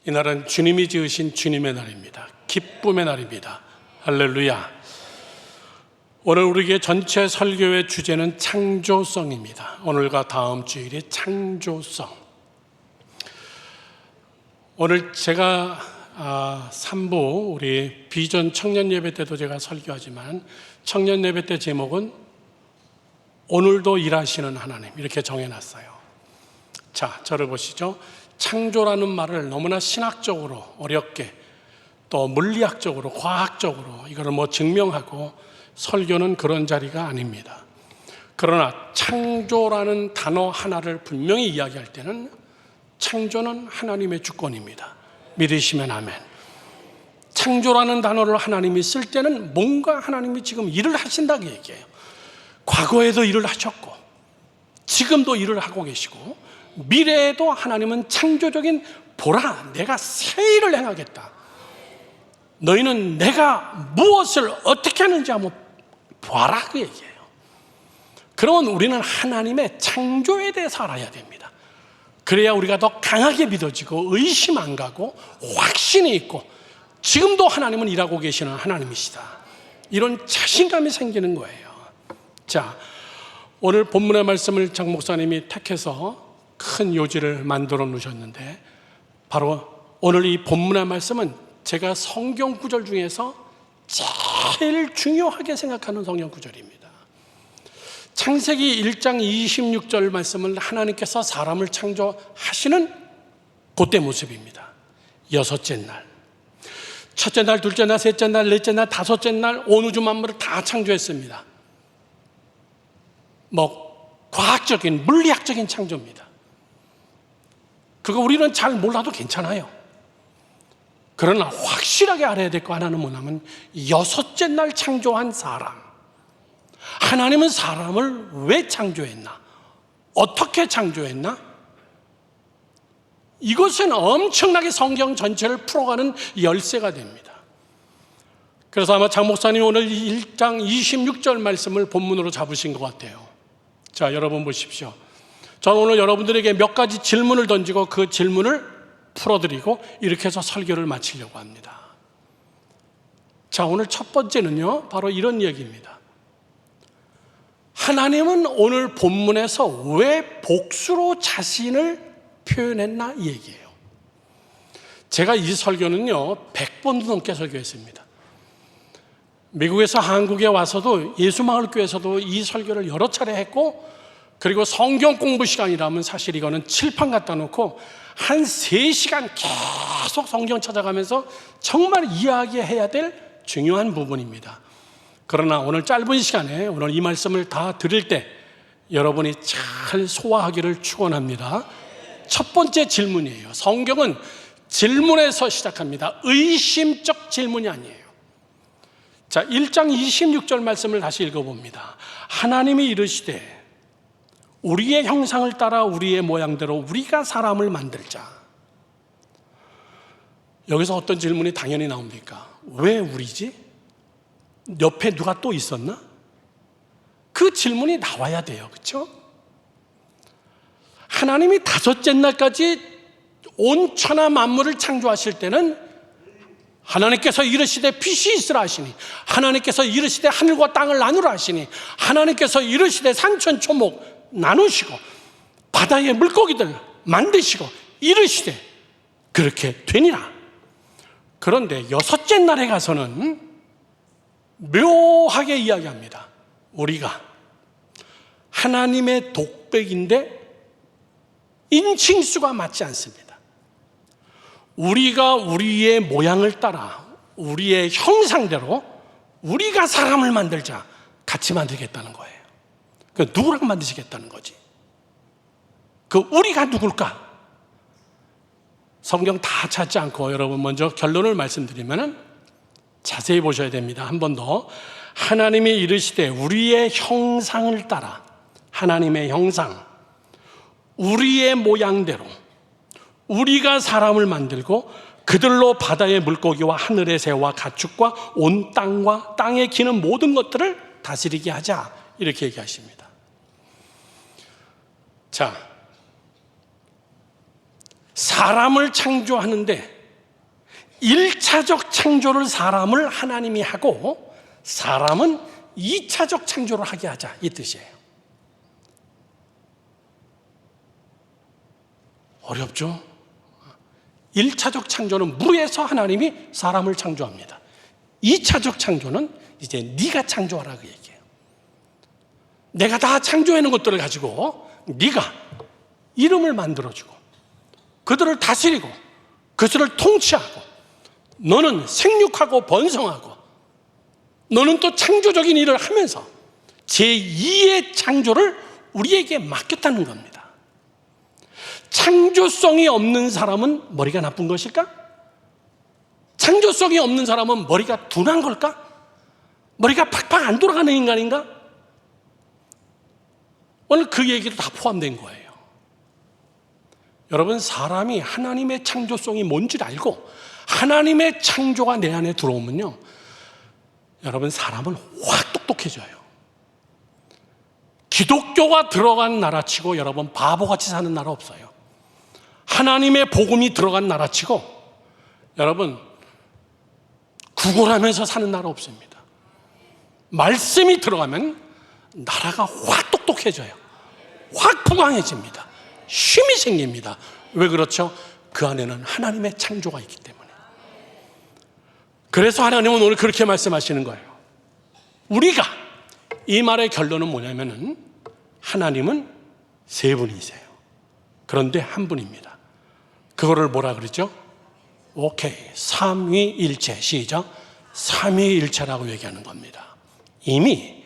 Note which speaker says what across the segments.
Speaker 1: 이날은 주님이 지으신 주님의 날입니다. 기쁨의 날입니다. 할렐루야. 오늘 우리에게 전체 설교의 주제는 창조성입니다. 오늘과 다음 주일이 창조성. 오늘 제가 3부 우리 비전 청년 예배 때도 제가 설교하지만 청년 예배 때 제목은 오늘도 일하시는 하나님 이렇게 정해놨어요. 자, 저를 보시죠. 창조라는 말을 너무나 신학적으로 어렵게 또 물리학적으로 과학적으로 이거를 증명하고 설교는 그런 자리가 아닙니다. 그러나 창조라는 단어 하나를 분명히 이야기할 때는 창조는 하나님의 주권입니다. 믿으시면 아멘. 창조라는 단어를 하나님이 쓸 때는 뭔가 하나님이 지금 일을 하신다고 얘기해요. 과거에도 일을 하셨고 지금도 일을 하고 계시고 미래에도 하나님은 창조적인 보라, 내가 새 일을 행하겠다. 너희는 내가 무엇을 어떻게 하는지 한번 봐라 그 얘기예요. 그러면 우리는 하나님의 창조에 대해서 알아야 됩니다. 그래야 우리가 더 강하게 믿어지고 의심 안 가고 확신이 있고 지금도 하나님은 일하고 계시는 하나님이시다, 이런 자신감이 생기는 거예요. 자, 오늘 본문의 말씀을 장 목사님이 택해서 큰 요지를 만들어 놓으셨는데 바로 오늘 이 본문의 말씀은 제가 성경 구절 중에서 제일 중요하게 생각하는 성경 구절입니다. 창세기 1장 26절 말씀은 하나님께서 사람을 창조하시는 그때 모습입니다. 여섯째 날, 첫째 날, 둘째 날, 셋째 날, 넷째 날, 다섯째 날 온 우주 만물을 다 창조했습니다. 과학적인 물리학적인 창조입니다. 그거 우리는 잘 몰라도 괜찮아요. 그러나 확실하게 알아야 될 거 하나는 뭐냐면 여섯째 날 창조한 사람, 하나님은 사람을 왜 창조했나, 어떻게 창조했나, 이것은 엄청나게 성경 전체를 풀어가는 열쇠가 됩니다. 그래서 아마 장 목사님 오늘 1장 26절 말씀을 본문으로 잡으신 것 같아요. 자, 여러분 보십시오. 저는 오늘 여러분들에게 몇 가지 질문을 던지고 그 질문을 풀어드리고 이렇게 해서 설교를 마치려고 합니다. 자, 오늘 첫 번째는요, 바로 이런 얘기입니다. 하나님은 오늘 본문에서 왜 복수로 자신을 표현했나, 이 얘기예요. 제가 이 설교는요 100번도 넘게 설교했습니다. 미국에서 한국에 와서도 예수마을교회에서도 이 설교를 여러 차례 했고, 그리고 성경 공부 시간이라면 사실 이거는 칠판 갖다 놓고 한 3시간 계속 성경 찾아가면서 정말 이야기해야 될 중요한 부분입니다. 그러나 오늘 짧은 시간에 오늘 이 말씀을 다 들을 때 여러분이 잘 소화하기를 축원합니다. 첫 번째 질문이에요. 성경은 질문에서 시작합니다. 의심적 질문이 아니에요. 자, 1장 26절 말씀을 다시 읽어봅니다. 하나님이 이르시되 우리의 형상을 따라 우리의 모양대로 우리가 사람을 만들자. 여기서 어떤 질문이 당연히 나옵니까? 왜 우리지? 옆에 누가 또 있었나? 그 질문이 나와야 돼요. 그렇죠? 하나님이 다섯째 날까지 온 천하 만물을 창조하실 때는 하나님께서 이르시되 빛이 있으라 하시니, 하나님께서 이르시되 하늘과 땅을 나누라 하시니, 하나님께서 이르시되 산천 초목 나누시고 바다의 물고기들 만드시고 이르시되 그렇게 되니라. 그런데 여섯째 날에 가서는 묘하게 이야기합니다. 우리가 하나님의 독백인데 인칭수가 맞지 않습니다. 우리가 우리의 모양을 따라 우리의 형상대로 우리가 사람을 만들자, 같이 만들겠다는 거예요. 그 누구랑 만드시겠다는 거지? 그 우리가 누굴까? 성경 다 찾지 않고 여러분 먼저 결론을 말씀드리면 자세히 보셔야 됩니다. 한 번 더. 하나님이 이르시되 우리의 형상을 따라, 하나님의 형상, 우리의 모양대로 우리가 사람을 만들고 그들로 바다의 물고기와 하늘의 새와 가축과 온 땅과 땅에 기는 모든 것들을 다스리게 하자, 이렇게 얘기하십니다. 자, 사람을 창조하는데 1차적 창조를 사람을 하나님이 하고 사람은 2차적 창조를 하게 하자, 이 뜻이에요. 어렵죠? 1차적 창조는 무에서 하나님이 사람을 창조합니다. 2차적 창조는 이제 네가 창조하라 그 얘기예요. 내가 다 창조해놓은 것들을 가지고 네가 이름을 만들어주고 그들을 다스리고 그들을 통치하고 너는 생육하고 번성하고 너는 또 창조적인 일을 하면서 제2의 창조를 우리에게 맡겼다는 겁니다. 창조성이 없는 사람은 머리가 나쁜 것일까? 창조성이 없는 사람은 머리가 둔한 걸까? 머리가 팍팍 안 돌아가는 인간인가? 오늘 그 얘기도 다 포함된 거예요. 여러분, 사람이 하나님의 창조성이 뭔지를 알고 하나님의 창조가 내 안에 들어오면요, 여러분, 사람은 확 똑똑해져요. 기독교가 들어간 나라치고 여러분 바보같이 사는 나라 없어요. 하나님의 복음이 들어간 나라치고 여러분 구걸하면서 사는 나라 없습니다. 말씀이 들어가면 나라가 확 똑똑해져요. 확 부강해집니다. 쉼이 생깁니다. 왜 그렇죠? 그 안에는 하나님의 창조가 있기 때문에. 그래서 하나님은 오늘 그렇게 말씀하시는 거예요. 우리가, 이 말의 결론은 뭐냐면은 하나님은 세 분이세요. 그런데 한 분입니다. 그거를 뭐라 그러죠? 오케이, 삼위일체. 시작. 삼위일체라고 얘기하는 겁니다. 이미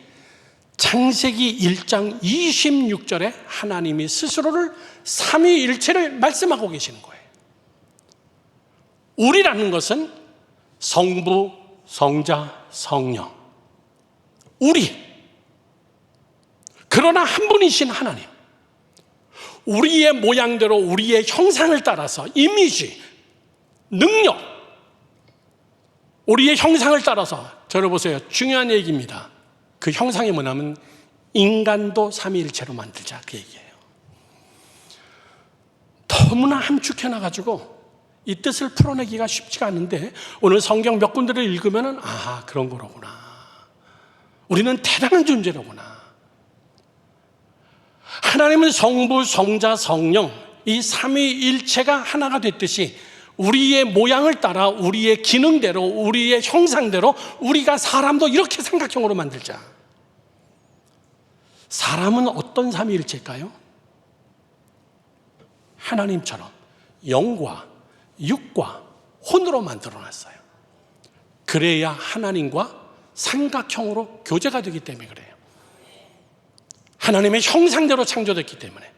Speaker 1: 창세기 1장 26절에 하나님이 스스로를 삼위일체를 말씀하고 계시는 거예요. 우리라는 것은 성부, 성자, 성령. 우리. 그러나 한 분이신 하나님. 우리의 모양대로 우리의 형상을 따라서 이미지, 능력, 우리의 형상을 따라서, 저를 보세요. 중요한 얘기입니다. 그 형상이 뭐냐면 인간도 삼위일체로 만들자, 그 얘기예요. 너무나 함축해놔가지고 이 뜻을 풀어내기가 쉽지가 않은데 오늘 성경 몇 군데를 읽으면 아, 그런 거로구나. 우리는 대단한 존재로구나. 하나님은 성부, 성자, 성령, 이 삼위일체가 하나가 됐듯이 우리의 모양을 따라 우리의 기능대로 우리의 형상대로 우리가 사람도 이렇게 삼각형으로 만들자. 사람은 어떤 삼위일체일까요? 하나님처럼 영과 육과 혼으로 만들어놨어요. 그래야 하나님과 삼각형으로 교제가 되기 때문에 그래요. 하나님의 형상대로 창조됐기 때문에.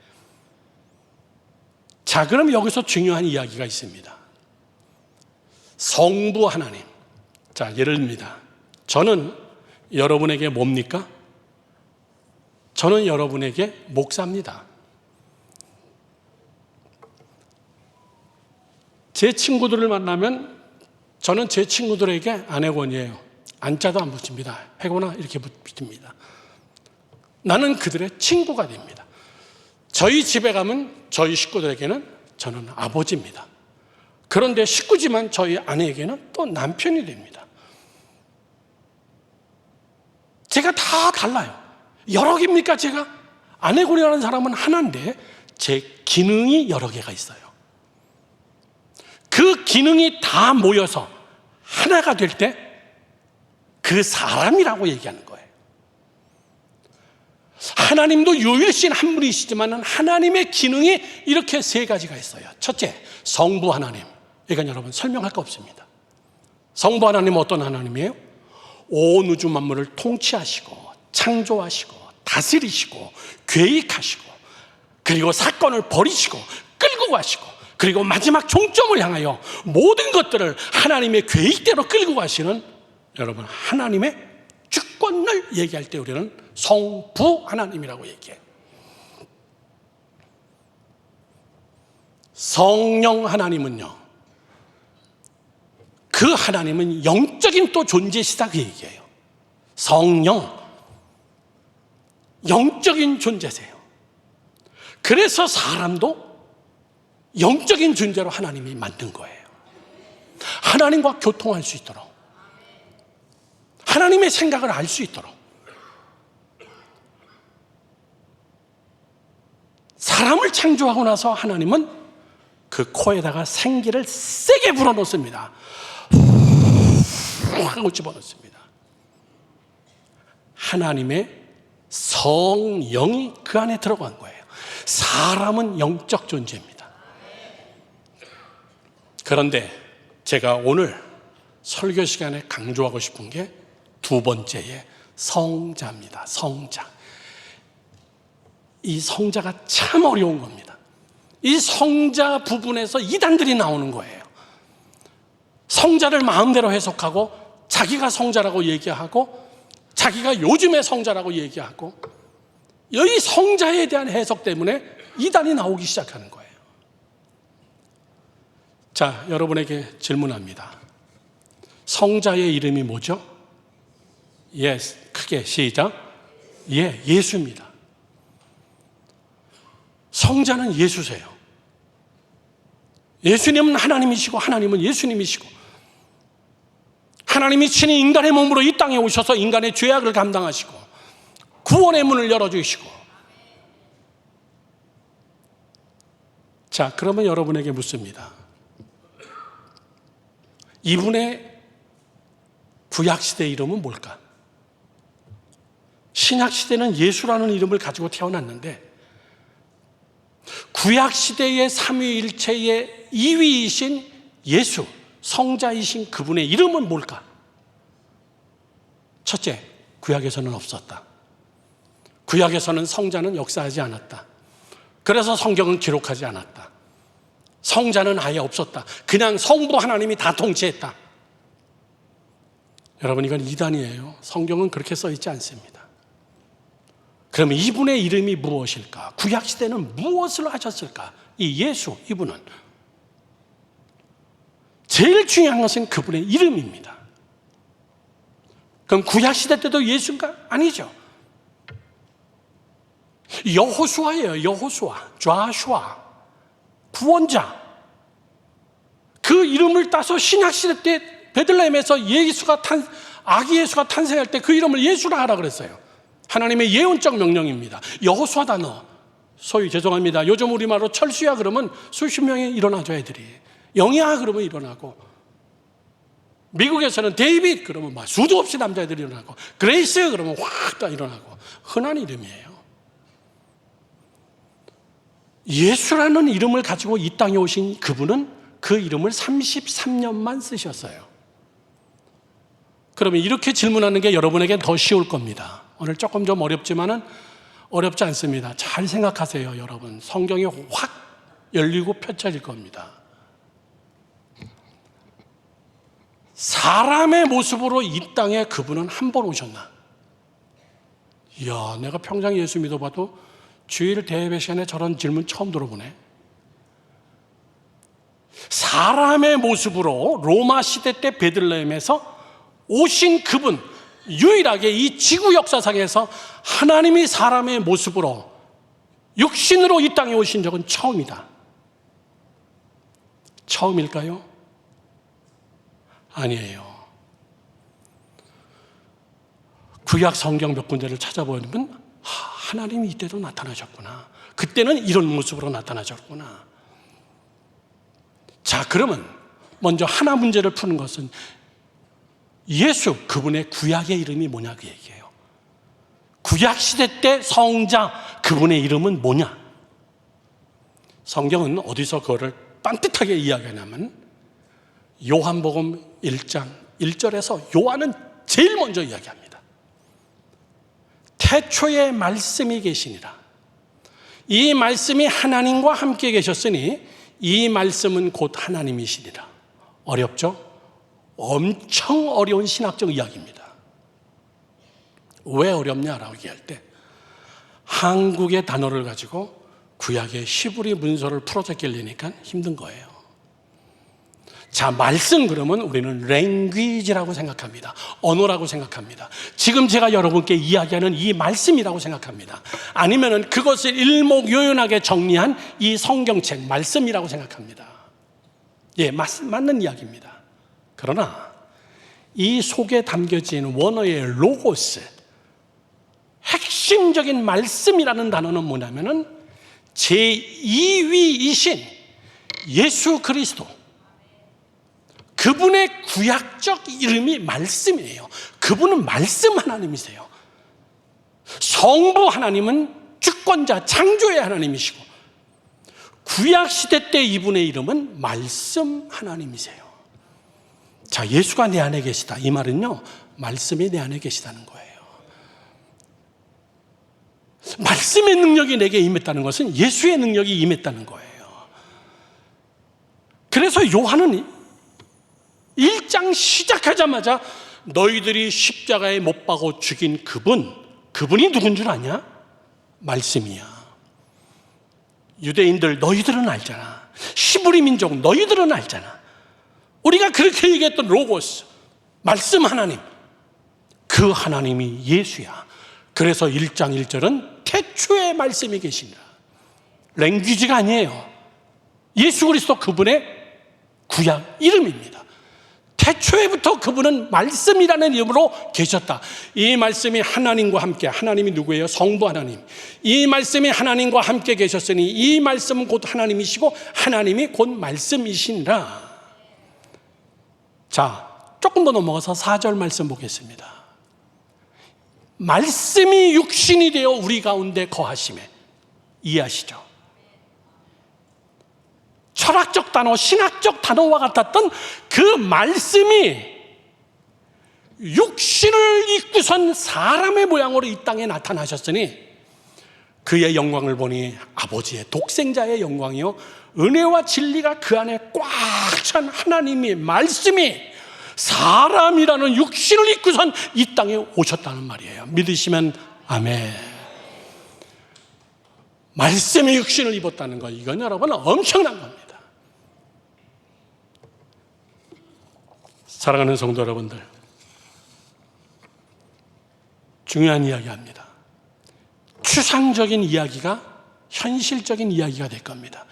Speaker 1: 자, 그럼 여기서 중요한 이야기가 있습니다. 성부 하나님. 자, 예를 듭니다. 저는 여러분에게 뭡니까? 저는 여러분에게 목사입니다. 제 친구들을 만나면 저는 제 친구들에게 아내권이에요. 안자도 안 붙입니다. 해거나 이렇게 붙입니다. 나는 그들의 친구가 됩니다. 저희 집에 가면 저희 식구들에게는 저는 아버지입니다. 그런데 식구지만 저희 아내에게는 또 남편이 됩니다. 제가 다 달라요. 여러 개입니까 제가? 아내군이라는 사람은 하나인데 제 기능이 여러 개가 있어요. 그 기능이 다 모여서 하나가 될 때 그 사람이라고 얘기하는 거예요. 하나님도 유일신 한 분이시지만 하나님의 기능이 이렇게 세 가지가 있어요. 첫째, 성부 하나님. 이건 여러분 설명할 거 없습니다. 성부 하나님은 어떤 하나님이에요? 온 우주 만물을 통치하시고 창조하시고 다스리시고 계획하시고 그리고 사건을 벌이시고 끌고 가시고 그리고 마지막 종점을 향하여 모든 것들을 하나님의 계획대로 끌고 가시는 여러분 하나님의 주권을 얘기할 때 우리는 성부 하나님이라고 얘기해요. 성령 하나님은요, 그 하나님은 영적인 또 존재시다 그 얘기예요. 성령, 영적인 존재세요. 그래서 사람도 영적인 존재로 하나님이 만든 거예요. 하나님과 교통할 수 있도록, 하나님의 생각을 알 수 있도록. 사람을 창조하고 나서 하나님은 그 코에다가 생기를 세게 불어넣습니다. 하고 집어넣습니다. 하나님의 성령이 그 안에 들어간 거예요. 사람은 영적 존재입니다. 그런데 제가 오늘 설교 시간에 강조하고 싶은 게 두 번째의 성자입니다. 성자. 이 성자가 참 어려운 겁니다. 이 성자 부분에서 이단들이 나오는 거예요. 성자를 마음대로 해석하고 자기가 성자라고 얘기하고 자기가 요즘의 성자라고 얘기하고 이 성자에 대한 해석 때문에 이단이 나오기 시작하는 거예요. 자, 여러분에게 질문합니다. 성자의 이름이 뭐죠? 크게 시작. 예수입니다. 성자는 예수세요. 예수님은 하나님이시고 하나님은 예수님이시고, 하나님이 친히 인간의 몸으로 이 땅에 오셔서 인간의 죄악을 감당하시고 구원의 문을 열어주시고. 자, 그러면 여러분에게 묻습니다. 이분의 구약시대 이름은 뭘까? 신약시대는 예수라는 이름을 가지고 태어났는데 구약시대의 삼위일체의 2위이신 예수, 성자이신 그분의 이름은 뭘까? 첫째, 구약에서는 없었다. 구약에서는 성자는 역사하지 않았다. 그래서 성경은 기록하지 않았다. 성자는 아예 없었다. 그냥 성부 하나님이 다 통치했다. 여러분, 이건 이단이에요. 성경은 그렇게 써 있지 않습니다. 그러면 이분의 이름이 무엇일까? 구약시대는 무엇을 하셨을까? 이 예수, 이분은 제일 중요한 것은 그분의 이름입니다. 그럼 구약시대 때도 예수인가? 아니죠. 여호수아예요. 여호수아, 좌슈아, 구원자. 그 이름을 따서 신약시대 때 베들레헴에서 아기 예수가 탄생할 때 그 이름을 예수라 하라 그랬어요. 하나님의 예언적 명령입니다. 여호수아 단어, 소위 죄송합니다, 요즘 우리말로 철수야 그러면 수십 명이 일어나죠. 애들이 영이야 그러면 일어나고, 미국에서는 데이빗 그러면 막 수도 없이 남자애들이 일어나고, 그레이스 그러면 확 다 일어나고, 흔한 이름이에요. 예수라는 이름을 가지고 이 땅에 오신 그분은 그 이름을 33년만 쓰셨어요. 그러면 이렇게 질문하는 게 여러분에게 더 쉬울 겁니다. 오늘 조금 좀 어렵지만은 어렵지 않습니다. 잘 생각하세요, 여러분. 성경이 확 열리고 펼쳐질 겁니다. 사람의 모습으로 이 땅에 그분은 한 번 오셨나? 이야, 내가 평생 예수 믿어봐도 주일 대예배 시간에 저런 질문 처음 들어보네. 사람의 모습으로 로마 시대 때 베들레헴에서 오신 그분, 유일하게 이 지구 역사상에서 하나님이 사람의 모습으로 육신으로 이 땅에 오신 적은 처음이다. 처음일까요? 아니에요. 구약 성경 몇 군데를 찾아보면 하나님이 이때도 나타나셨구나. 그때는 이런 모습으로 나타나셨구나. 자, 그러면 먼저 하나 문제를 푸는 것은 예수, 그분의 구약의 이름이 뭐냐 그 얘기예요. 구약시대 때 성자, 그분의 이름은 뭐냐? 성경은 어디서 그거를 딴뜻하게 이야기하냐면 요한복음 1장 1절에서 요한은 제일 먼저 이야기합니다. 태초에 말씀이 계시니라. 이 말씀이 하나님과 함께 계셨으니 이 말씀은 곧 하나님이시니라. 어렵죠? 엄청 어려운 신학적 이야기입니다. 왜 어렵냐라고 얘기할 때 한국의 단어를 가지고 구약의 히브리 문서를 풀어서 깨려니까 힘든 거예요. 자, 말씀 그러면 우리는 랭귀지라고 생각합니다. 언어라고 생각합니다. 지금 제가 여러분께 이야기하는 이 말씀이라고 생각합니다. 아니면은 그것을 일목요연하게 정리한 이 성경책 말씀이라고 생각합니다. 예, 맞는 이야기입니다. 그러나 이 속에 담겨진 원어의 로고스, 핵심적인 말씀이라는 단어는 뭐냐면은 제2위이신 예수 그리스도, 그분의 구약적 이름이 말씀이에요. 그분은 말씀 하나님이세요. 성부 하나님은 주권자, 창조의 하나님이시고, 구약시대 때 이분의 이름은 말씀 하나님이세요. 자, 예수가 내 안에 계시다. 이 말은요, 말씀이 내 안에 계시다는 거예요. 말씀의 능력이 내게 임했다는 것은 예수의 능력이 임했다는 거예요. 그래서 요한은 1장 시작하자마자 너희들이 십자가에 못 박아 죽인 그분이 누군 줄 아냐? 말씀이야. 유대인들 너희들은 알잖아. 히브리 민족 너희들은 알잖아. 우리가 그렇게 얘기했던 로고스, 말씀 하나님, 그 하나님이 예수야. 그래서 1장 1절은 태초에 말씀이 계시니라. 랭귀지가 아니에요. 예수 그리스도 그분의 구약 이름입니다. 태초에부터 그분은 말씀이라는 이름으로 계셨다. 이 말씀이 하나님과 함께, 하나님이 누구예요? 성부 하나님. 이 말씀이 하나님과 함께 계셨으니 이 말씀은 곧 하나님이시고 하나님이 곧 말씀이시니라. 자, 조금 더 넘어가서 4절 말씀 보겠습니다. 말씀이 육신이 되어 우리 가운데 거하심에, 이해하시죠? 철학적 단어, 신학적 단어와 같았던 그 말씀이 육신을 입고선 사람의 모양으로 이 땅에 나타나셨으니 그의 영광을 보니 아버지의 독생자의 영광이요 은혜와 진리가 그 안에 꽉 찬 하나님의 말씀이 사람이라는 육신을 입고선 이 땅에 오셨다는 말이에요. 믿으시면 아멘. 말씀의 육신을 입었다는 거, 이건 여러분 엄청난 겁니다. 사랑하는 성도 여러분들, 중요한 이야기합니다. 추상적인 이야기가 현실적인 이야기가 될 겁니다.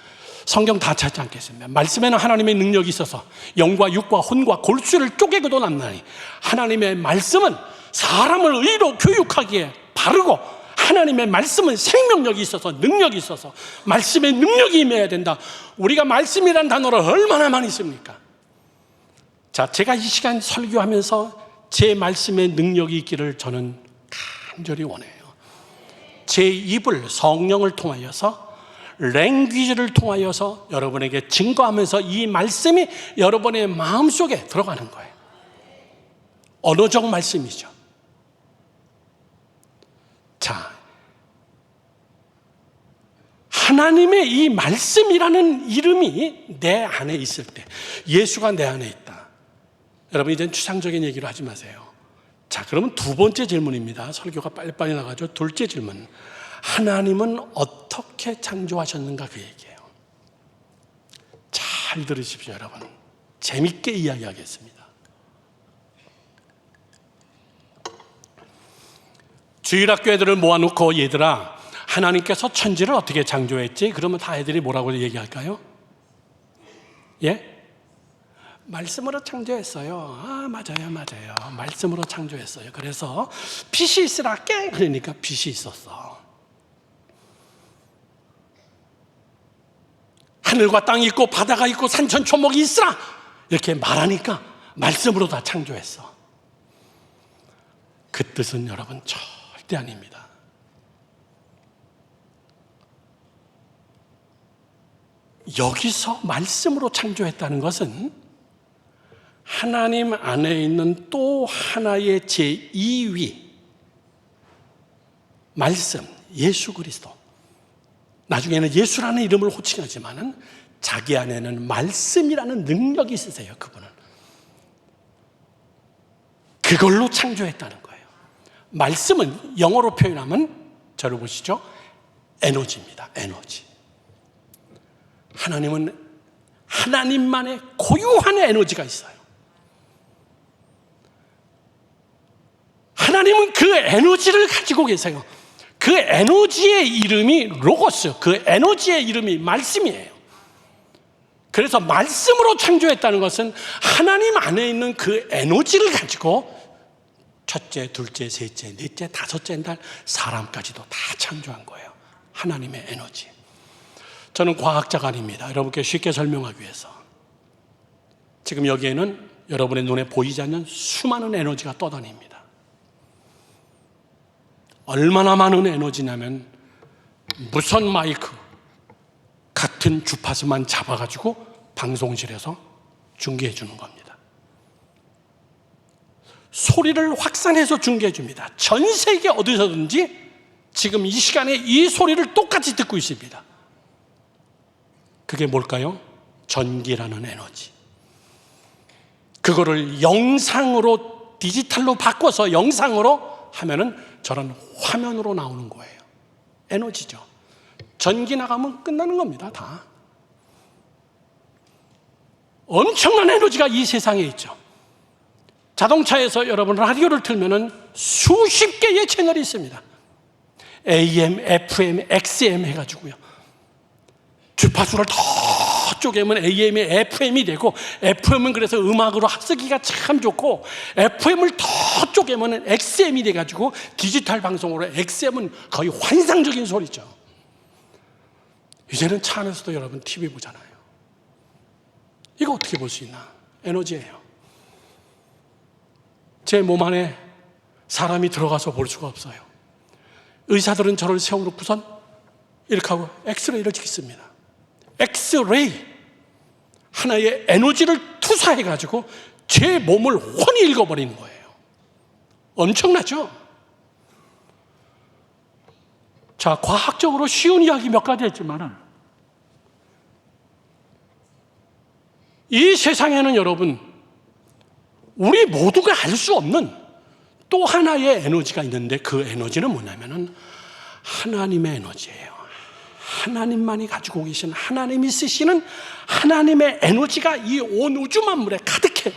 Speaker 1: 성경 다 찾지 않겠습니다. 말씀에는 하나님의 능력이 있어서 영과 육과 혼과 골수를 쪼개고도 남나니, 하나님의 말씀은 사람을 의로 교육하기에 바르고, 하나님의 말씀은 생명력이 있어서, 능력이 있어서 말씀의 능력이 임해야 된다. 우리가 말씀이란 단어를 얼마나 많이 씁니까? 자, 제가 이 시간 설교하면서 제 말씀의 능력이 있기를 저는 간절히 원해요. 제 입을 성령을 통하여서, 랭귀지를 통하여서 여러분에게 증거하면서 이 말씀이 여러분의 마음속에 들어가는 거예요. 언어적 말씀이죠. 자, 하나님의 이 말씀이라는 이름이 내 안에 있을 때, 예수가 내 안에 있다. 여러분, 이젠 추상적인 얘기를 하지 마세요. 자, 그러면 두 번째 질문입니다. 설교가 빨리빨리 나가죠. 둘째 질문, 하나님은 어떻게 창조하셨는가, 그 얘기예요. 잘 들으십시오. 여러분, 재밌게 이야기하겠습니다. 주일학교 애들을 모아놓고, 얘들아, 하나님께서 천지를 어떻게 창조했지? 그러면 다 애들이 뭐라고 얘기할까요? 예? 말씀으로 창조했어요. 아, 맞아요. 말씀으로 창조했어요. 그래서 빛이 있으라 깨, 그러니까 빛이 있었어. 하늘과 땅이 있고 바다가 있고 산천초목이 있으라, 이렇게 말하니까 말씀으로 다 창조했어. 그 뜻은 여러분 절대 아닙니다. 여기서 말씀으로 창조했다는 것은 하나님 안에 있는 또 하나의 제2위 말씀, 예수 그리스도, 나중에는 예수라는 이름을 호칭하지만은 자기 안에는 말씀이라는 능력이 있으세요. 그분은 그걸로 창조했다는 거예요. 말씀은 영어로 표현하면, 저를 보시죠, 에너지입니다. 에너지. 하나님은 하나님만의 고유한 에너지가 있어요. 하나님은 그 에너지를 가지고 계세요. 그 에너지의 이름이 로고스, 그 에너지의 이름이 말씀이에요. 그래서 말씀으로 창조했다는 것은 하나님 안에 있는 그 에너지를 가지고 첫째, 둘째, 셋째, 넷째, 다섯째 날 사람까지도 다 창조한 거예요. 하나님의 에너지. 저는 과학자가 아닙니다. 여러분께 쉽게 설명하기 위해서. 지금 여기에는 여러분의 눈에 보이지 않는 수많은 에너지가 떠다닙니다. 얼마나 많은 에너지냐면 무선 마이크 같은 주파수만 잡아가지고 방송실에서 중계해 주는 겁니다. 소리를 확산해서 중계해 줍니다. 전 세계 어디서든지 지금 이 시간에 이 소리를 똑같이 듣고 있습니다. 그게 뭘까요? 전기라는 에너지. 그거를 영상으로 디지털로 바꿔서 영상으로 하면은 저런 화면으로 나오는 거예요. 에너지죠. 전기 나가면 끝나는 겁니다. 다. 엄청난 에너지가 이 세상에 있죠. 자동차에서 여러분 라디오를 틀면은 수십 개의 채널이 있습니다. AM, FM, XM 해가지고요. 주파수를 더 쪼개면 AM이 FM이 되고, FM은 그래서 음악으로 쓰기가 참 좋고, FM을 더 쪼개면 XM이 돼가지고 디지털 방송으로 XM은 거의 환상적인 소리죠. 이제는 차 안에서도 여러분 TV 보잖아요. 이거 어떻게 볼 수 있나? 에너지예요. 제 몸 안에 사람이 들어가서 볼 수가 없어요. 의사들은 저를 세워놓고선 이렇게 하고 엑스레이를 찍습니다. 엑스레이, 하나의 에너지를 투사해가지고 제 몸을 훤히 읽어버리는 거예요. 엄청나죠? 자, 과학적으로 쉬운 이야기 몇 가지 했지만은 이 세상에는 여러분, 우리 모두가 알 수 없는 또 하나의 에너지가 있는데, 그 에너지는 뭐냐면은 하나님의 에너지예요. 하나님만이 가지고 계신, 하나님이 쓰시는 하나님의 에너지가 이 온 우주 만물에 가득해요.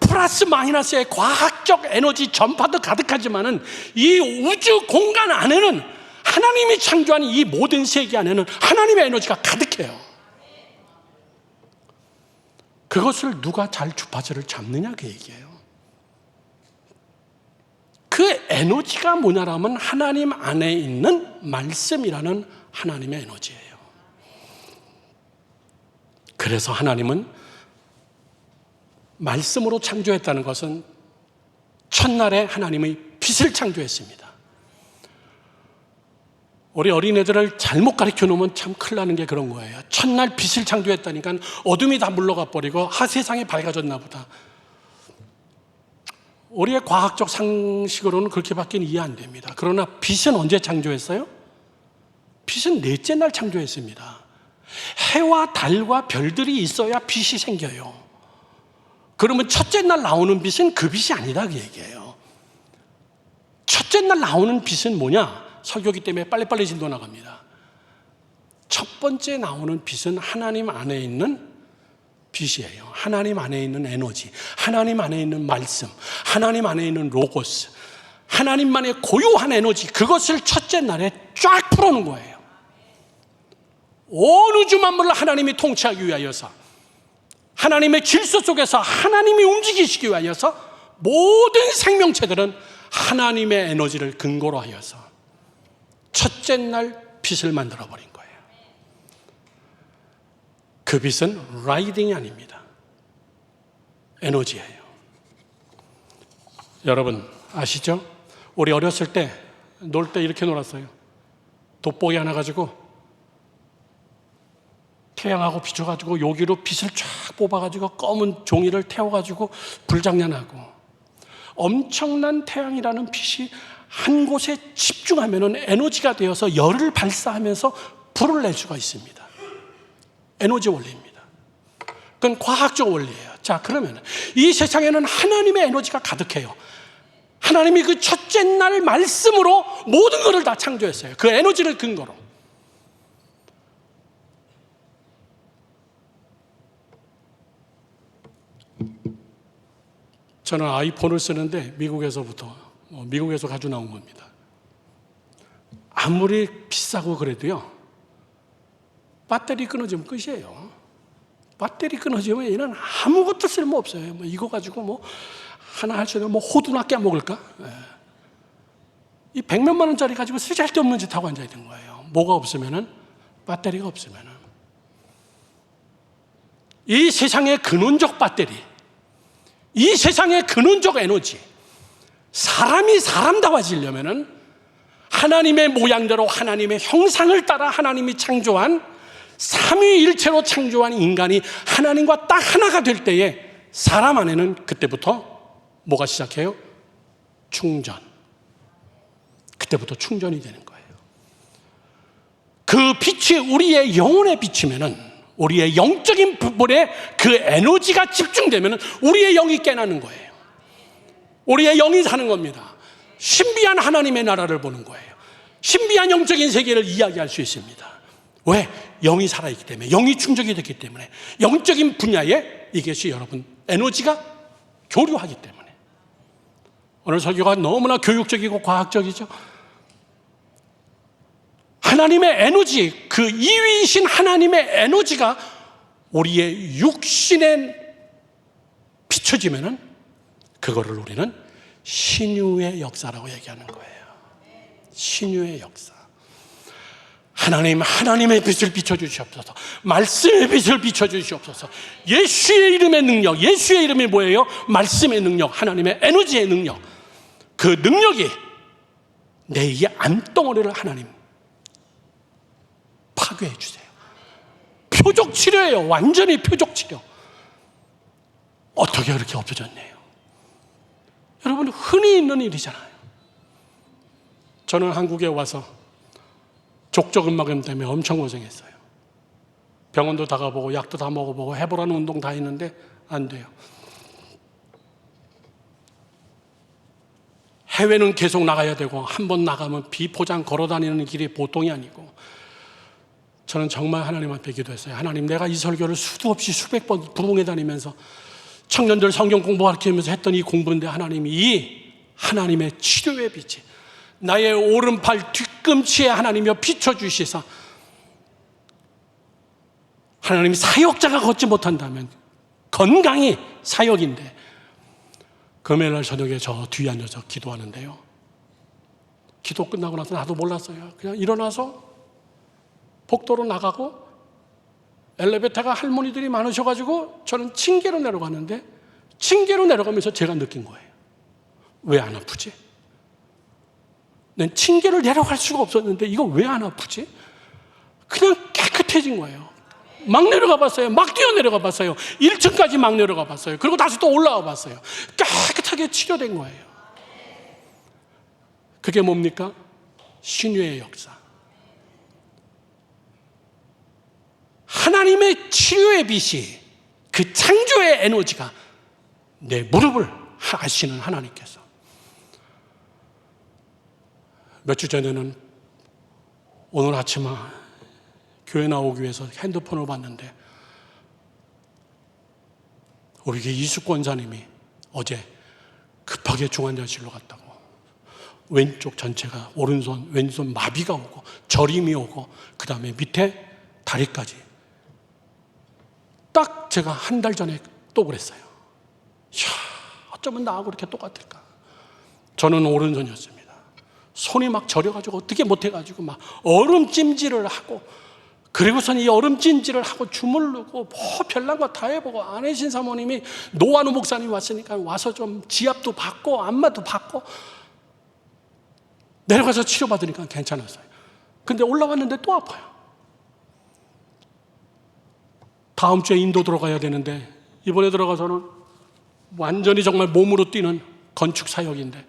Speaker 1: 플러스 마이너스의 과학적 에너지 전파도 가득하지만은 이 우주 공간 안에는, 하나님이 창조한 이 모든 세계 안에는 하나님의 에너지가 가득해요. 그것을 누가 잘 주파수를 잡느냐, 그 얘기예요. 그 에너지가 뭐냐라면 하나님 안에 있는 말씀이라는 하나님의 에너지예요. 그래서 하나님은 말씀으로 창조했다는 것은 첫날에 하나님의 빛을 창조했습니다. 우리 어린애들을 잘못 가르쳐 놓으면 참 큰일 나는 게 그런 거예요. 첫날 빛을 창조했다니까 어둠이 다 물러가 버리고 세상이 밝아졌나 보다. 우리의 과학적 상식으로는 그렇게밖에 이해 안 됩니다. 그러나 빛은 언제 창조했어요? 빛은 넷째 날 창조했습니다. 해와 달과 별들이 있어야 빛이 생겨요. 그러면 첫째 날 나오는 빛은 그 빛이 아니다, 그 얘기예요. 첫째 날 나오는 빛은 뭐냐? 설교기 때문에 빨리빨리 진도 나갑니다. 첫 번째 나오는 빛은 하나님 안에 있는 빛이에요. 하나님 안에 있는 에너지, 하나님 안에 있는 말씀, 하나님 안에 있는 로고스, 하나님만의 고유한 에너지, 그것을 첫째 날에 쫙 풀어놓은 거예요. 온 우주 만물을 하나님이 통치하기 위하여서, 하나님의 질서 속에서 하나님이 움직이시기 위하여서 모든 생명체들은 하나님의 에너지를 근거로 하여서 첫째 날 빛을 만들어버린 거예요. 그 빛은 라이딩이 아닙니다. 에너지예요. 여러분 아시죠? 우리 어렸을 때 놀 때 이렇게 놀았어요. 돋보기 하나 가지고 태양하고 비춰가지고 여기로 빛을 쫙 뽑아가지고 검은 종이를 태워가지고 불장난하고, 엄청난 태양이라는 빛이 한 곳에 집중하면 에너지가 되어서 열을 발사하면서 불을 낼 수가 있습니다. 에너지 원리입니다. 그건 과학적 원리예요. 자, 그러면 이 세상에는 하나님의 에너지가 가득해요. 하나님이 그 첫째 날 말씀으로 모든 것을 다 창조했어요. 그 에너지를 근거로. 저는 아이폰을 쓰는데 미국에서 가지고 나온 겁니다. 아무리 비싸고 그래도요, 배터리 끊어지면 끝이에요. 배터리 끊어지면 얘는 아무것도 쓸모없어요. 이거 가지고 하나 할 수 있는 호두나 깨먹을까? 이 100몇만 원짜리 가지고 쓸데없는 짓 하고 앉아야 되는 거예요. 뭐가 없으면은, 배터리가 없으면은. 이 세상의 근원적 배터리, 이 세상의 근원적 에너지, 사람이 사람다워지려면은 하나님의 모양대로 하나님의 형상을 따라 하나님이 창조한 삼위일체로 창조한 인간이 하나님과 딱 하나가 될 때에 사람 안에는 그때부터 뭐가 시작해요? 충전. 그때부터 충전이 되는 거예요. 그 빛이 우리의 영혼에 비치면은, 우리의 영적인 부분에 그 에너지가 집중되면은 우리의 영이 깨나는 거예요. 우리의 영이 사는 겁니다. 신비한 하나님의 나라를 보는 거예요. 신비한 영적인 세계를 이야기할 수 있습니다. 왜? 영이 살아있기 때문에, 영이 충족이 됐기 때문에, 영적인 분야에 이것이 여러분 에너지가 교류하기 때문에. 오늘 설교가 너무나 교육적이고 과학적이죠. 하나님의 에너지, 그 이위이신 하나님의 에너지가 우리의 육신에 비춰지면은 그거를 우리는 신유의 역사라고 얘기하는 거예요. 신유의 역사. 하나님의 빛을 비춰주시옵소서. 말씀의 빛을 비춰주시옵소서. 예수의 이름의 능력, 예수의 이름이 뭐예요? 말씀의 능력, 하나님의 에너지의 능력. 그 능력이 내 이 암덩어리를 하나님 파괴해 주세요. 표적 치료예요. 완전히 표적 치료. 어떻게 그렇게 없어졌네요? 여러분, 흔히 있는 일이잖아요. 저는 한국에 와서 족저근막염 때문에 엄청 고생했어요. 병원도 다 가보고 약도 다 먹어보고 해보라는 운동 다 했는데 안 돼요. 해외는 계속 나가야 되고, 한 번 나가면 비포장 걸어다니는 길이 보통이 아니고, 저는 정말 하나님 앞에 기도했어요. 하나님, 내가 이 설교를 수도 없이 수백 번 부흥회 다니면서 청년들 성경 공부하면서 했던 이 공부인데, 하나님이 이 하나님의 치료의 빛이 나의 오른팔 뒤꿈치에 하나님이여 비춰주시사, 하나님이 사역자가 걷지 못한다면 건강이 사역인데, 금요일날 저녁에 저 뒤에 앉아서 기도하는데요, 기도 끝나고 나서 나도 몰랐어요. 그냥 일어나서 복도로 나가고, 엘리베이터가 할머니들이 많으셔가지고 저는 층계로 내려가는데, 층계로 내려가면서 제가 느낀 거예요. 왜 안 아프지? 난 층계를 내려갈 수가 없었는데 이거 왜 안 아프지? 그냥 깨끗해진 거예요. 막 내려가 봤어요. 막 뛰어 내려가 봤어요. 1층까지 막 내려가 봤어요. 그리고 다시 또 올라와 봤어요. 깨끗하게 치료된 거예요. 그게 뭡니까? 신유의 역사. 하나님의 치료의 빛이, 그 창조의 에너지가 내 무릎을 하시는 하나님께서. 몇 주 전에는 오늘 아침에 교회 나오기 위해서 핸드폰을 봤는데, 우리 이수 권사님이 어제 급하게 중환자실로 갔다고, 왼쪽 전체가 왼손 마비가 오고 저림이 오고, 그 다음에 밑에 다리까지. 딱 제가 한 달 전에 또 그랬어요. 이야, 어쩌면 나하고 그렇게 똑같을까. 저는 오른손이었습니다. 손이 막 저려가지고 어떻게 못해가지고 막 얼음찜질을 하고, 그리고선 이 얼음찜질을 하고 주물르고 별난 거 다 해보고, 안혜신 사모님이 노한우 목사님 왔으니까 와서 좀 지압도 받고 안마도 받고 내려가서 치료받으니까 괜찮았어요. 근데 올라왔는데 또 아파요. 다음 주에 인도 들어가야 되는데, 이번에 들어가서는 완전히 정말 몸으로 뛰는 건축 사역인데,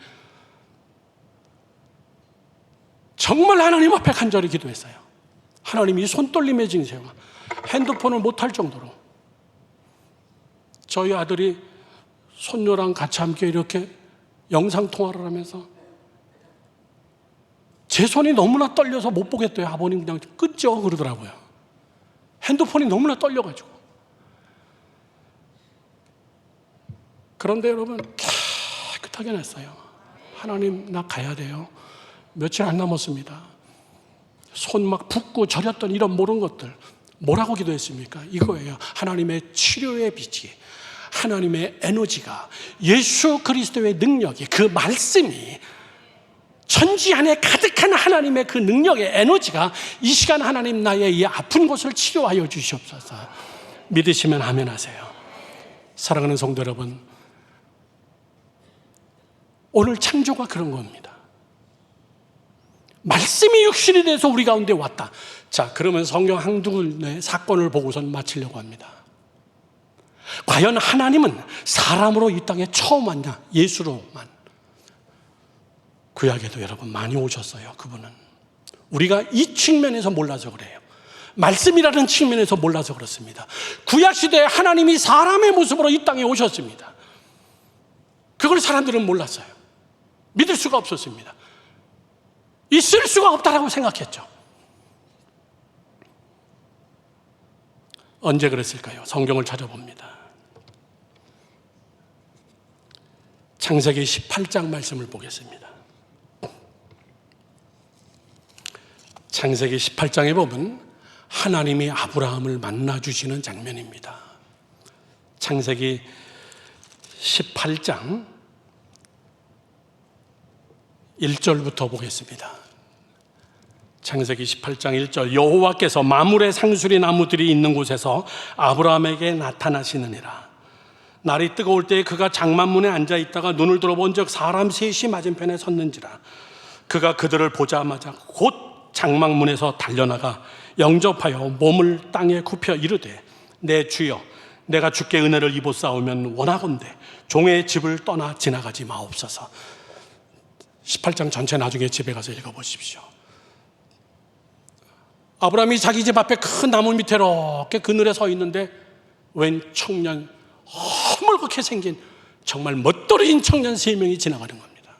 Speaker 1: 정말 하나님 앞에 간절히 기도했어요. 하나님이 손떨림의 증세와 핸드폰을 못할 정도로. 저희 아들이 손녀랑 같이 함께 이렇게 영상통화를 하면서 제 손이 너무나 떨려서 못 보겠대요. 아버님 그냥 끊죠 그러더라고요. 핸드폰이 너무나 떨려가지고. 그런데 여러분, 발탁해냈어요. 하나님, 나 가야 돼요. 며칠 안 남았습니다. 손 막 붓고 저렸던 이런 모든 것들, 뭐라고 기도했습니까? 이거예요. 하나님의 치료의 빛이, 하나님의 에너지가, 예수 그리스도의 능력이, 그 말씀이, 천지 안에 가득한 하나님의 그 능력의 에너지가 이 시간 하나님 나의 이 아픈 곳을 치료하여 주시옵소서. 믿으시면 아멘 하세요. 사랑하는 성도 여러분, 오늘 창조가 그런 겁니다. 말씀이 육신이 돼서 우리 가운데 왔다. 자, 그러면 성경 한두 군데 사건을 보고선 마치려고 합니다. 과연 하나님은 사람으로 이 땅에 처음 왔냐? 예수로만. 구약에도 여러분 많이 오셨어요. 그분은 우리가 이 측면에서 몰라서 그래요. 말씀이라는 측면에서 몰라서 그렇습니다. 구약시대에 하나님이 사람의 모습으로 이 땅에 오셨습니다. 그걸 사람들은 몰랐어요. 믿을 수가 없었습니다. 있을 수가 없다라고 생각했죠. 언제 그랬을까요? 성경을 찾아봅니다. 창세기 18장 말씀을 보겠습니다. 창세기 18장에 보면 하나님이 아브라함을 만나주시는 장면입니다. 창세기 18장 1절부터 보겠습니다. 창세기 18장 1절, 여호와께서 마물의 상수리 나무들이 있는 곳에서 아브라함에게 나타나시느니라. 날이 뜨거울 때에 그가 장막문에 앉아 있다가 눈을 들어본즉 사람 셋이 맞은편에 섰는지라. 그가 그들을 보자마자 곧 장막문에서 달려나가 영접하여 몸을 땅에 굽혀 이르되, 내 주여, 내가 주께 은혜를 입었사오면 원하건대 종의 집을 떠나 지나가지 마옵소서. 18장 전체 나중에 집에 가서 읽어보십시오. 아브라함이 자기 집 앞에 큰 나무 밑에 이렇게 그늘에 서 있는데 웬 청년, 허물겋게 생긴 정말 멋들어진 청년 3명이 지나가는 겁니다.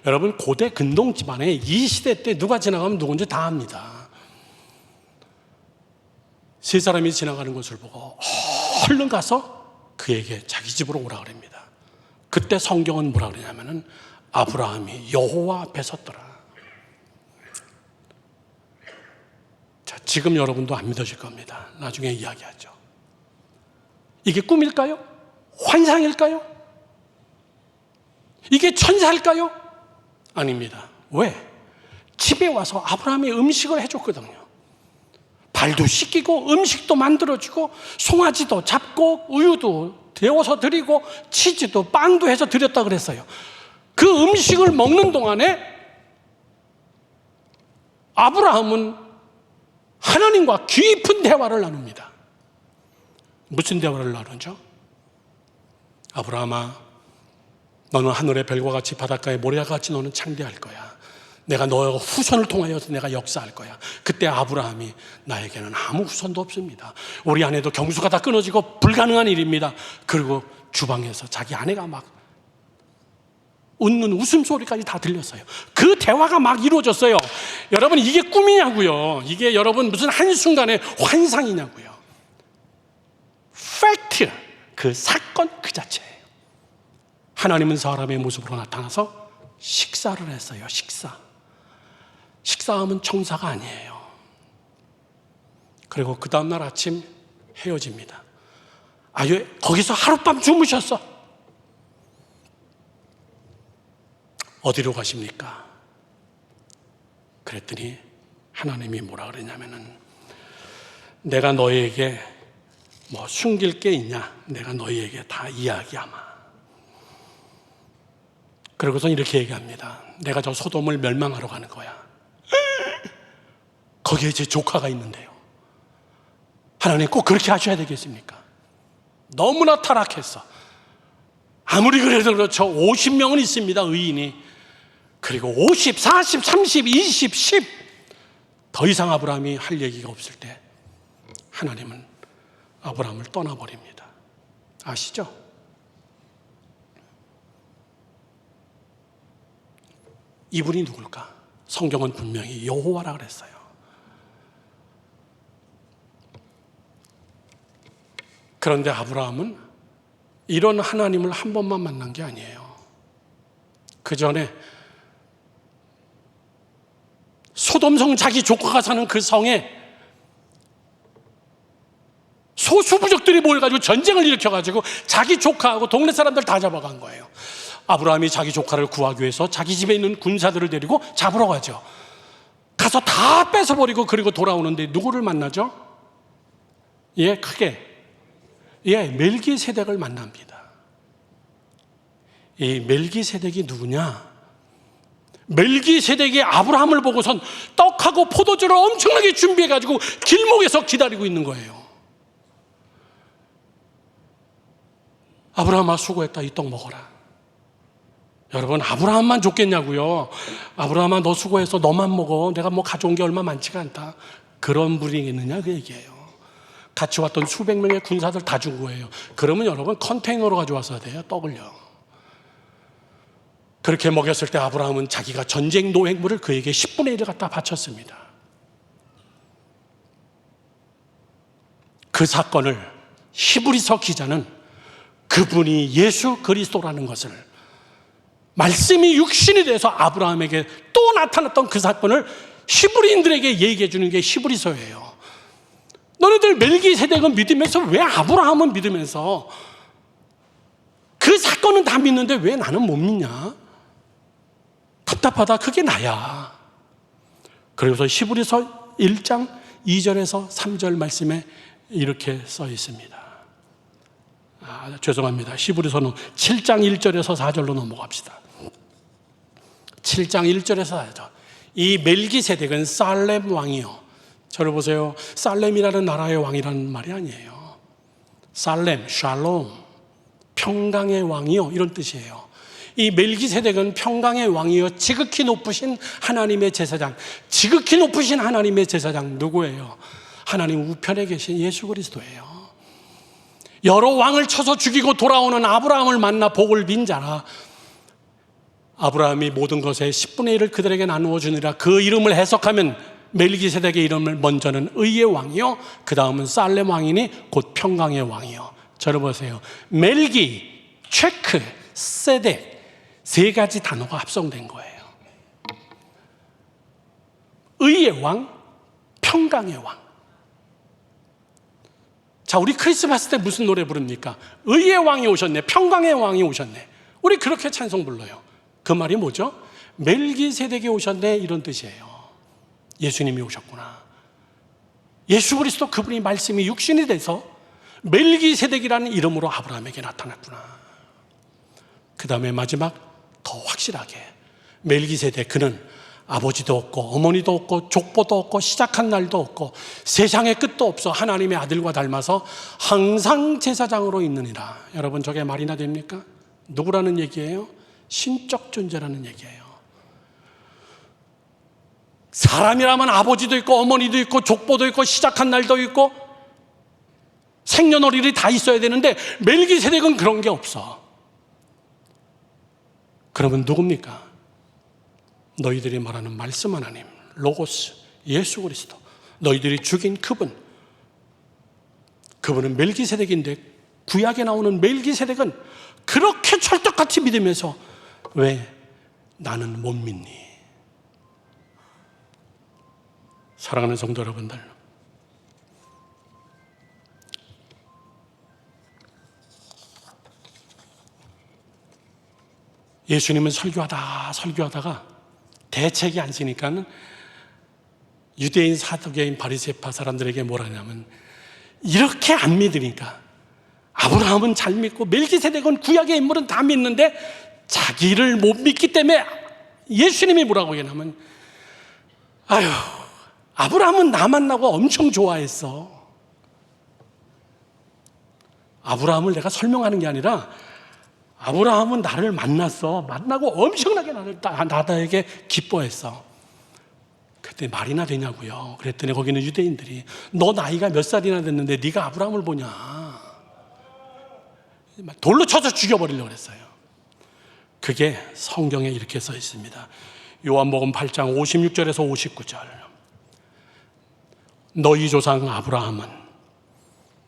Speaker 1: 여러분, 고대 근동 집안에 이 시대 때 누가 지나가면 누군지 다 압니다. 3사람이 지나가는 것을 보고 얼른 가서 그에게 자기 집으로 오라 그럽니다. 그때 성경은 뭐라 그러냐면은 아브라함이 여호와 앞에 섰더라. 자, 지금 여러분도 안 믿으실 겁니다. 나중에 이야기하죠. 이게 꿈일까요? 환상일까요? 이게 천사일까요? 아닙니다. 왜? 집에 와서 아브라함이 음식을 해줬거든요. 발도 씻기고 음식도 만들어주고 송아지도 잡고 우유도 데워서 드리고 치즈도 빵도 해서 드렸다 그랬어요. 그 음식을 먹는 동안에 아브라함은 하나님과 깊은 대화를 나눕니다. 무슨 대화를 나누죠? 아브라함아, 너는 하늘의 별과 같이 바닷가의 모래와 같이 너는 창대할 거야. 내가 너의 후손을 통하여서 내가 역사할 거야. 그때 아브라함이, 나에게는 아무 후손도 없습니다. 우리 아내도 경수가 다 끊어지고 불가능한 일입니다. 그리고 주방에서 자기 아내가 막 웃는 웃음소리까지 다 들렸어요. 그 대화가 막 이루어졌어요. 여러분, 이게 꿈이냐고요? 이게 여러분 무슨 한순간의 환상이냐고요? 팩트, 그 사건 그 자체예요. 하나님은 사람의 모습으로 나타나서 식사를 했어요. 식사하면 청사가 아니에요. 그리고 그 다음날 아침 헤어집니다. 아유, 거기서 하룻밤 주무셨어. 어디로 가십니까? 그랬더니 하나님이 뭐라 그러냐면은, 내가 너에게 뭐 숨길 게 있냐? 내가 너희에게 다 이야기하마. 그러고서 이렇게 얘기합니다. 내가 저 소돔을 멸망하러 가는 거야. 거기에 제 조카가 있는데요. 하나님 꼭 그렇게 하셔야 되겠습니까? 너무나 타락했어. 아무리 그래도 그렇죠. 50명은 있습니다, 의인이. 그리고 50, 40, 30, 20, 10. 더 이상 아브라함이 할 얘기가 없을 때 하나님은 아브라함을 떠나버립니다. 아시죠? 이분이 누굴까? 성경은 분명히 여호와라 그랬어요. 그런데 아브라함은 이런 하나님을 한 번만 만난 게 아니에요. 그 전에 소돔성 자기 조카가 사는 그 성에 소수부족들이 모여가지고 전쟁을 일으켜가지고 자기 조카하고 동네 사람들 다 잡아간 거예요. 아브라함이 자기 조카를 구하기 위해서 자기 집에 있는 군사들을 데리고 잡으러 가죠. 가서 다 뺏어버리고 그리고 돌아오는데 누구를 만나죠? 크게 멜기세덱을 만납니다. 이 멜기세덱이 누구냐? 멜기세덱이 아브라함을 보고선 떡하고 포도주를 엄청나게 준비해가지고 길목에서 기다리고 있는 거예요. 아브라함아, 수고했다. 이 떡 먹어라. 여러분, 아브라함만 좋겠냐고요? 아브라함아, 너 수고해서 너만 먹어. 내가 뭐 가져온 게 얼마 많지가 않다. 그런 분이겠느냐 그 얘기예요. 같이 왔던 수백 명의 군사들 다 준 거예요. 그러면 여러분, 컨테이너로 가져왔어야 돼요, 떡을요. 그렇게 먹였을 때 아브라함은 자기가 전쟁 노획물을 그에게 10분의 1을 갖다 바쳤습니다. 그 사건을 히브리서 기자는 그분이 예수 그리스도라는 것을, 말씀이 육신이 돼서 아브라함에게 또 나타났던 그 사건을 히브리인들에게 얘기해 주는 게 히브리서예요. 너네들 멜기세덱은 믿으면서 왜 아브라함은 믿으면서 그 사건은 다 믿는데 왜 나는 못 믿냐? 답답하다. 그게 나야. 그래서 히브리서 1장 2절에서 3절 말씀에 이렇게 써 있습니다. 죄송합니다. 히브리서는 7장 1절에서 4절로 넘어갑시다. 7장 1절에서 4절. 이 멜기세덱은 살렘 왕이요. 저를 보세요. 살렘이라는 나라의 왕이라는 말이 아니에요. 살렘, 샬롬, 평강의 왕이요, 이런 뜻이에요. 이 멜기세덱은 평강의 왕이요, 지극히 높으신 하나님의 제사장. 지극히 높으신 하나님의 제사장 누구예요? 하나님 우편에 계신 예수 그리스도예요. 여러 왕을 쳐서 죽이고 돌아오는 아브라함을 만나 복을 빈 자라. 아브라함이 모든 것의 10분의 1을 그들에게 나누어 주니라. 그 이름을 해석하면 멜기세덱의 이름을 먼저는 의의 왕이요, 그 다음은 살렘 왕이니 곧 평강의 왕이요. 저를 보세요. 멜기, 체크, 세덱 세 가지 단어가 합성된 거예요. 의의 왕, 평강의 왕. 자, 우리 크리스마스 때 무슨 노래 부릅니까? 의의 왕이 오셨네, 평강의 왕이 오셨네. 우리 그렇게 찬송 불러요. 그 말이 뭐죠? 멜기세덱이 오셨네, 이런 뜻이에요. 예수님이 오셨구나. 예수 그리스도, 그분이 말씀이 육신이 돼서 멜기세덱이라는 이름으로 아브라함에게 나타났구나. 그 다음에 마지막 더 확실하게, 멜기세덱, 그는 아버지도 없고 어머니도 없고 족보도 없고 시작한 날도 없고 세상의 끝도 없어 하나님의 아들과 닮아서 항상 제사장으로 있느니라. 여러분, 저게 말이나 됩니까? 누구라는 얘기예요? 신적 존재라는 얘기예요. 사람이라면 아버지도 있고 어머니도 있고 족보도 있고 시작한 날도 있고 생년월일이 다 있어야 되는데 멜기세덱은 그런 게 없어. 그러면 누굽니까? 너희들이 말하는 말씀 하나님, 로고스, 예수 그리스도, 너희들이 죽인 그분. 그분은 멜기세덱인데 구약에 나오는 멜기세덱은 그렇게 찰떡같이 믿으면서 왜 나는 못 믿니? 사랑하는 성도 여러분들, 예수님은 설교하다가 대책이 안 쓰니까 유대인, 사두개인, 바리새파 사람들에게 뭐라 하냐면, 이렇게 안 믿으니까 아브라함은 잘 믿고 멜기세덱은 구약의 인물은 다 믿는데 자기를 못 믿기 때문에 예수님이 뭐라고 얘기하냐면, 아유, 아브라함은 나 만나고 엄청 좋아했어. 아브라함을 내가 설명하는 게 아니라 아브라함은 나를 만나고 엄청나게 나에게 기뻐했어. 그때 말이나 되냐고요. 그랬더니 거기는 유대인들이, 너 나이가 몇 살이나 됐는데 네가 아브라함을 보냐, 돌로 쳐서 죽여버리려고 그랬어요. 그게 성경에 이렇게 써 있습니다. 요한복음 8장 56절에서 59절. 너희 조상 아브라함은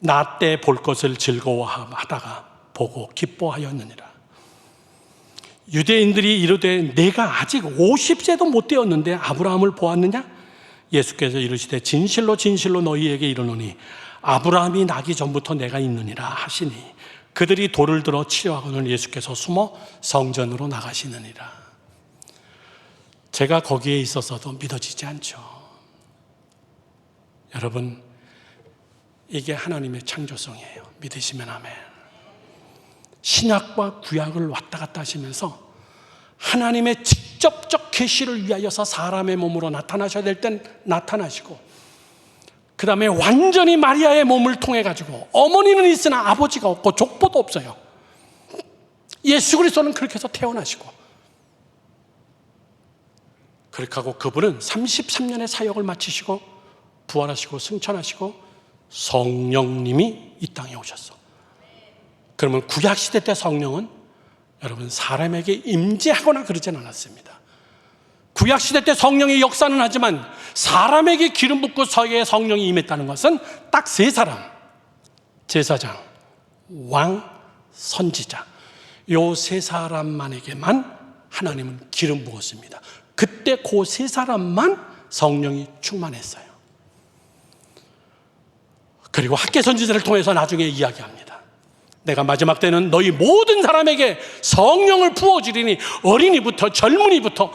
Speaker 1: 나 때 볼 것을 즐거워하다가 보고 기뻐하였느니라. 유대인들이 이르되 내가 아직 50세도 못 되었는데 아브라함을 보았느냐? 예수께서 이르시되 진실로 진실로 너희에게 이르노니 아브라함이 나기 전부터 내가 있느니라 하시니 그들이 돌을 들어 치려 하거늘 예수께서 숨어 성전으로 나가시느니라. 제가 거기에 있었어도 믿어지지 않죠. 여러분, 이게 하나님의 창조성이에요. 믿으시면 아멘. 신약과 구약을 왔다 갔다 하시면서 하나님의 직접적 계시를 위하여서 사람의 몸으로 나타나셔야 될 땐 나타나시고, 그 다음에 완전히 마리아의 몸을 통해 가지고 어머니는 있으나 아버지가 없고 족보도 없어요. 예수 그리스도는 그렇게 해서 태어나시고, 그렇게 하고 그분은 33년의 사역을 마치시고 부활하시고 승천하시고 성령님이 이 땅에 오셨어. 그러면 구약시대 때 성령은 여러분 사람에게 임재하거나 그러진 않았습니다. 구약시대 때 성령의 역사는 하지만 사람에게 기름 붓고 서기에 성령이 임했다는 것은 딱 세 사람, 제사장, 왕, 선지자, 요 세 사람만에게만 하나님은 기름 부었습니다. 그때 그 세 사람만 성령이 충만했어요. 그리고 학개 선지자를 통해서 나중에 이야기합니다. 내가 마지막 때는 너희 모든 사람에게 성령을 부어주리니 어린이부터 젊은이부터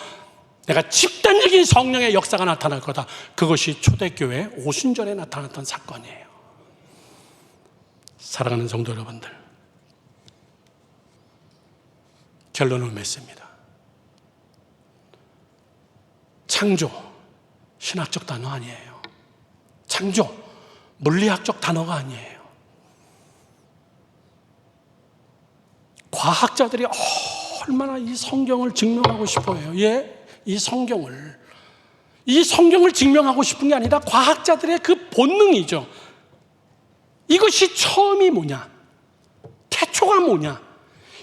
Speaker 1: 내가 집단적인 성령의 역사가 나타날 거다. 그것이 초대교회 오순절에 나타났던 사건이에요. 사랑하는 성도 여러분들, 결론을 맺습니다. 창조, 신학적 단어 아니에요. 창조, 물리학적 단어가 아니에요. 과학자들이 얼마나 이 성경을 증명하고 싶어요. 이 성경을 증명하고 싶은 게 아니라 과학자들의 그 본능이죠. 이것이 처음이 뭐냐? 태초가 뭐냐?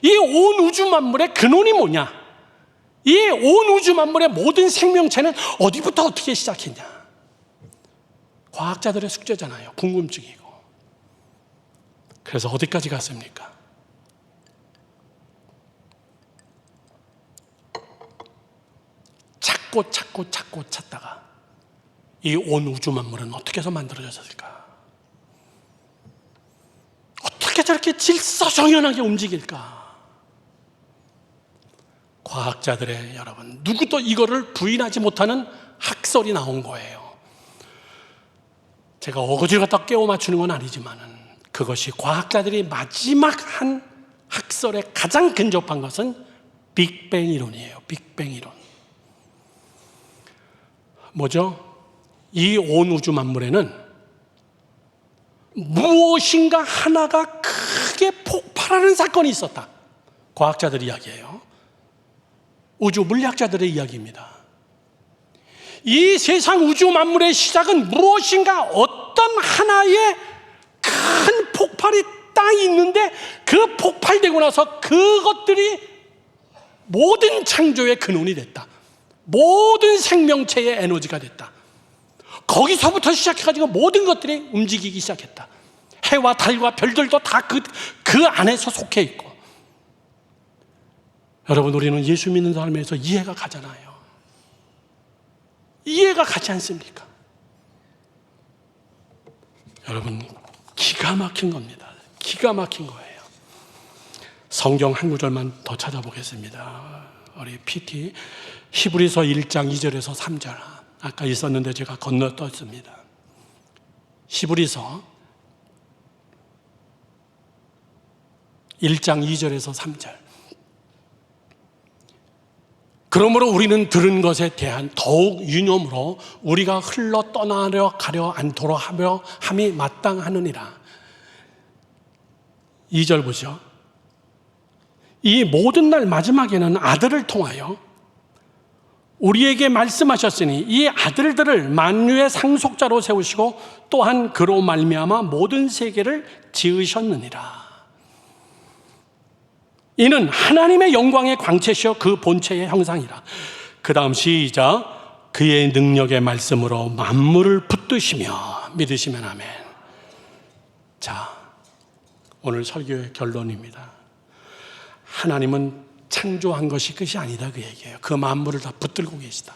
Speaker 1: 이 온 우주 만물의 근원이 뭐냐? 이 온 우주 만물의 모든 생명체는 어디부터 어떻게 시작했냐? 과학자들의 숙제잖아요. 궁금증이고. 그래서 어디까지 갔습니까? 찾고 찾다가 이 온 우주 만물은 어떻게 해서 만들어졌을까? 어떻게 저렇게 질서정연하게 움직일까? 과학자들의 여러분, 누구도 이거를 부인하지 못하는 학설이 나온 거예요. 제가 어거지를 갖다 깨워 맞추는 건 아니지만은 그것이 과학자들이 마지막 한 학설에 가장 근접한 것은 빅뱅 이론이에요. 빅뱅 이론. 뭐죠? 이 온 우주 만물에는 무엇인가 하나가 크게 폭발하는 사건이 있었다. 과학자들 이야기예요. 우주 물리학자들의 이야기입니다. 이 세상 우주 만물의 시작은 무엇인가 어떤 하나의 큰 폭발이 딱 있는데 그 폭발되고 나서 그것들이 모든 창조의 근원이 됐다. 모든 생명체의 에너지가 됐다. 거기서부터 시작해가지고 모든 것들이 움직이기 시작했다. 해와 달과 별들도 다 그 안에서 속해 있고. 여러분, 우리는 예수 믿는 삶에서 이해가 가잖아요. 이해가 가지 않습니까? 여러분, 기가 막힌 겁니다. 기가 막힌 거예요. 성경 한 구절만 더 찾아보겠습니다. 우리 PT 히브리서 1장 2절에서 3절. 아까 있었는데 제가 건너떴습니다. 히브리서 1장 2절에서 3절. 그러므로 우리는 들은 것에 대한 더욱 유념으로 우리가 흘러 떠나려 가려 않도록 하며 함이 마땅하느니라. 2절 보죠. 이 모든 날 마지막에는 아들을 통하여 우리에게 말씀하셨으니 이 아들들을 만유의 상속자로 세우시고 또한 그로 말미암아 모든 세계를 지으셨느니라. 이는 하나님의 영광의 광채시여 그 본체의 형상이라. 그 다음 시작. 그의 능력의 말씀으로 만물을 붙드시며. 믿으시면 아멘. 자, 오늘 설교의 결론입니다. 하나님은 창조한 것이 끝이 아니다 그 얘기예요. 그 만물을 다 붙들고 계시다.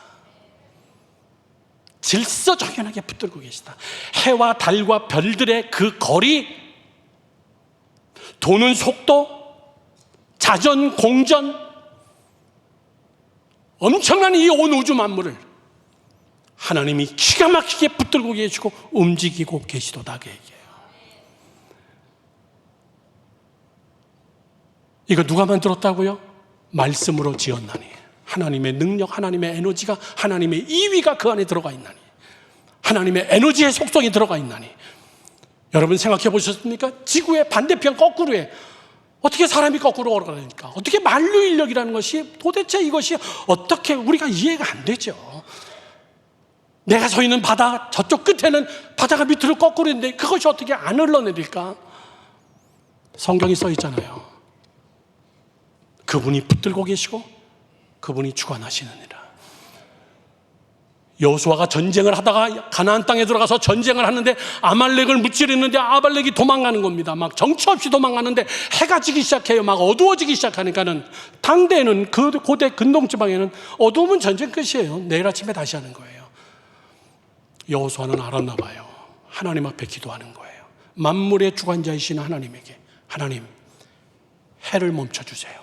Speaker 1: 질서정연하게 붙들고 계시다. 해와 달과 별들의 그 거리, 도는 속도, 자전, 공전, 엄청난 이 온 우주 만물을 하나님이 기가 막히게 붙들고 계시고 움직이고 계시도다 그 얘기예요. 이거 누가 만들었다고요? 말씀으로 지었나니. 하나님의 능력, 하나님의 에너지가, 하나님의 이위가 그 안에 들어가 있나니, 하나님의 에너지의 속성이 들어가 있나니. 여러분 생각해 보셨습니까? 지구의 반대편 거꾸로에 어떻게 사람이 거꾸로 걸어가니까, 어떻게 만류 인력이라는 것이 도대체 이것이 어떻게 우리가 이해가 안 되죠. 내가 서 있는 바다 저쪽 끝에는 바다가 밑으로 거꾸로 있는데 그것이 어떻게 안 흘러내릴까? 성경이 써 있잖아요. 그분이 붙들고 계시고 그분이 주관하시느니라. 여호수아가 전쟁을 하다가 가나안 땅에 들어가서 전쟁을 하는데 아말렉을 무찌르는데 아말렉이 도망가는 겁니다. 막 정처 없이 도망가는데 해가 지기 시작해요. 막 어두워지기 시작하니까는 당대에는 그 고대 근동지방에는 어두우면 전쟁 끝이에요. 내일 아침에 다시 하는 거예요. 여호수아는 알았나 봐요. 하나님 앞에 기도하는 거예요. 만물의 주관자이신 하나님에게, 하나님 해를 멈춰주세요.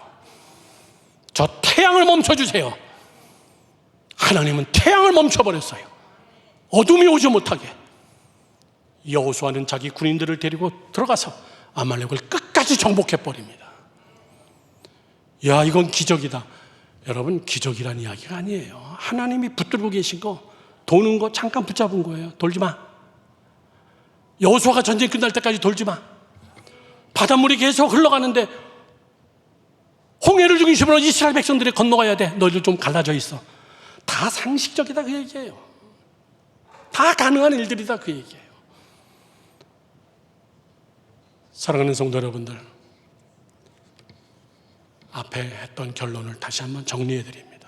Speaker 1: 저 태양을 멈춰주세요. 하나님은 태양을 멈춰버렸어요. 어둠이 오지 못하게. 여호수아는 자기 군인들을 데리고 들어가서 아말렉을 끝까지 정복해버립니다. 야, 이건 기적이다. 여러분, 기적이란 이야기가 아니에요. 하나님이 붙들고 계신 거, 도는 거 잠깐 붙잡은 거예요. 돌지 마. 여호수아가 전쟁 끝날 때까지 돌지 마. 바닷물이 계속 흘러가는데 홍해를 중심으로 이스라엘 백성들이 건너가야 돼. 너희들 좀 갈라져 있어. 다 상식적이다 그 얘기예요. 다 가능한 일들이다 그 얘기예요. 사랑하는 성도 여러분들, 앞에 했던 결론을 다시 한번 정리해 드립니다.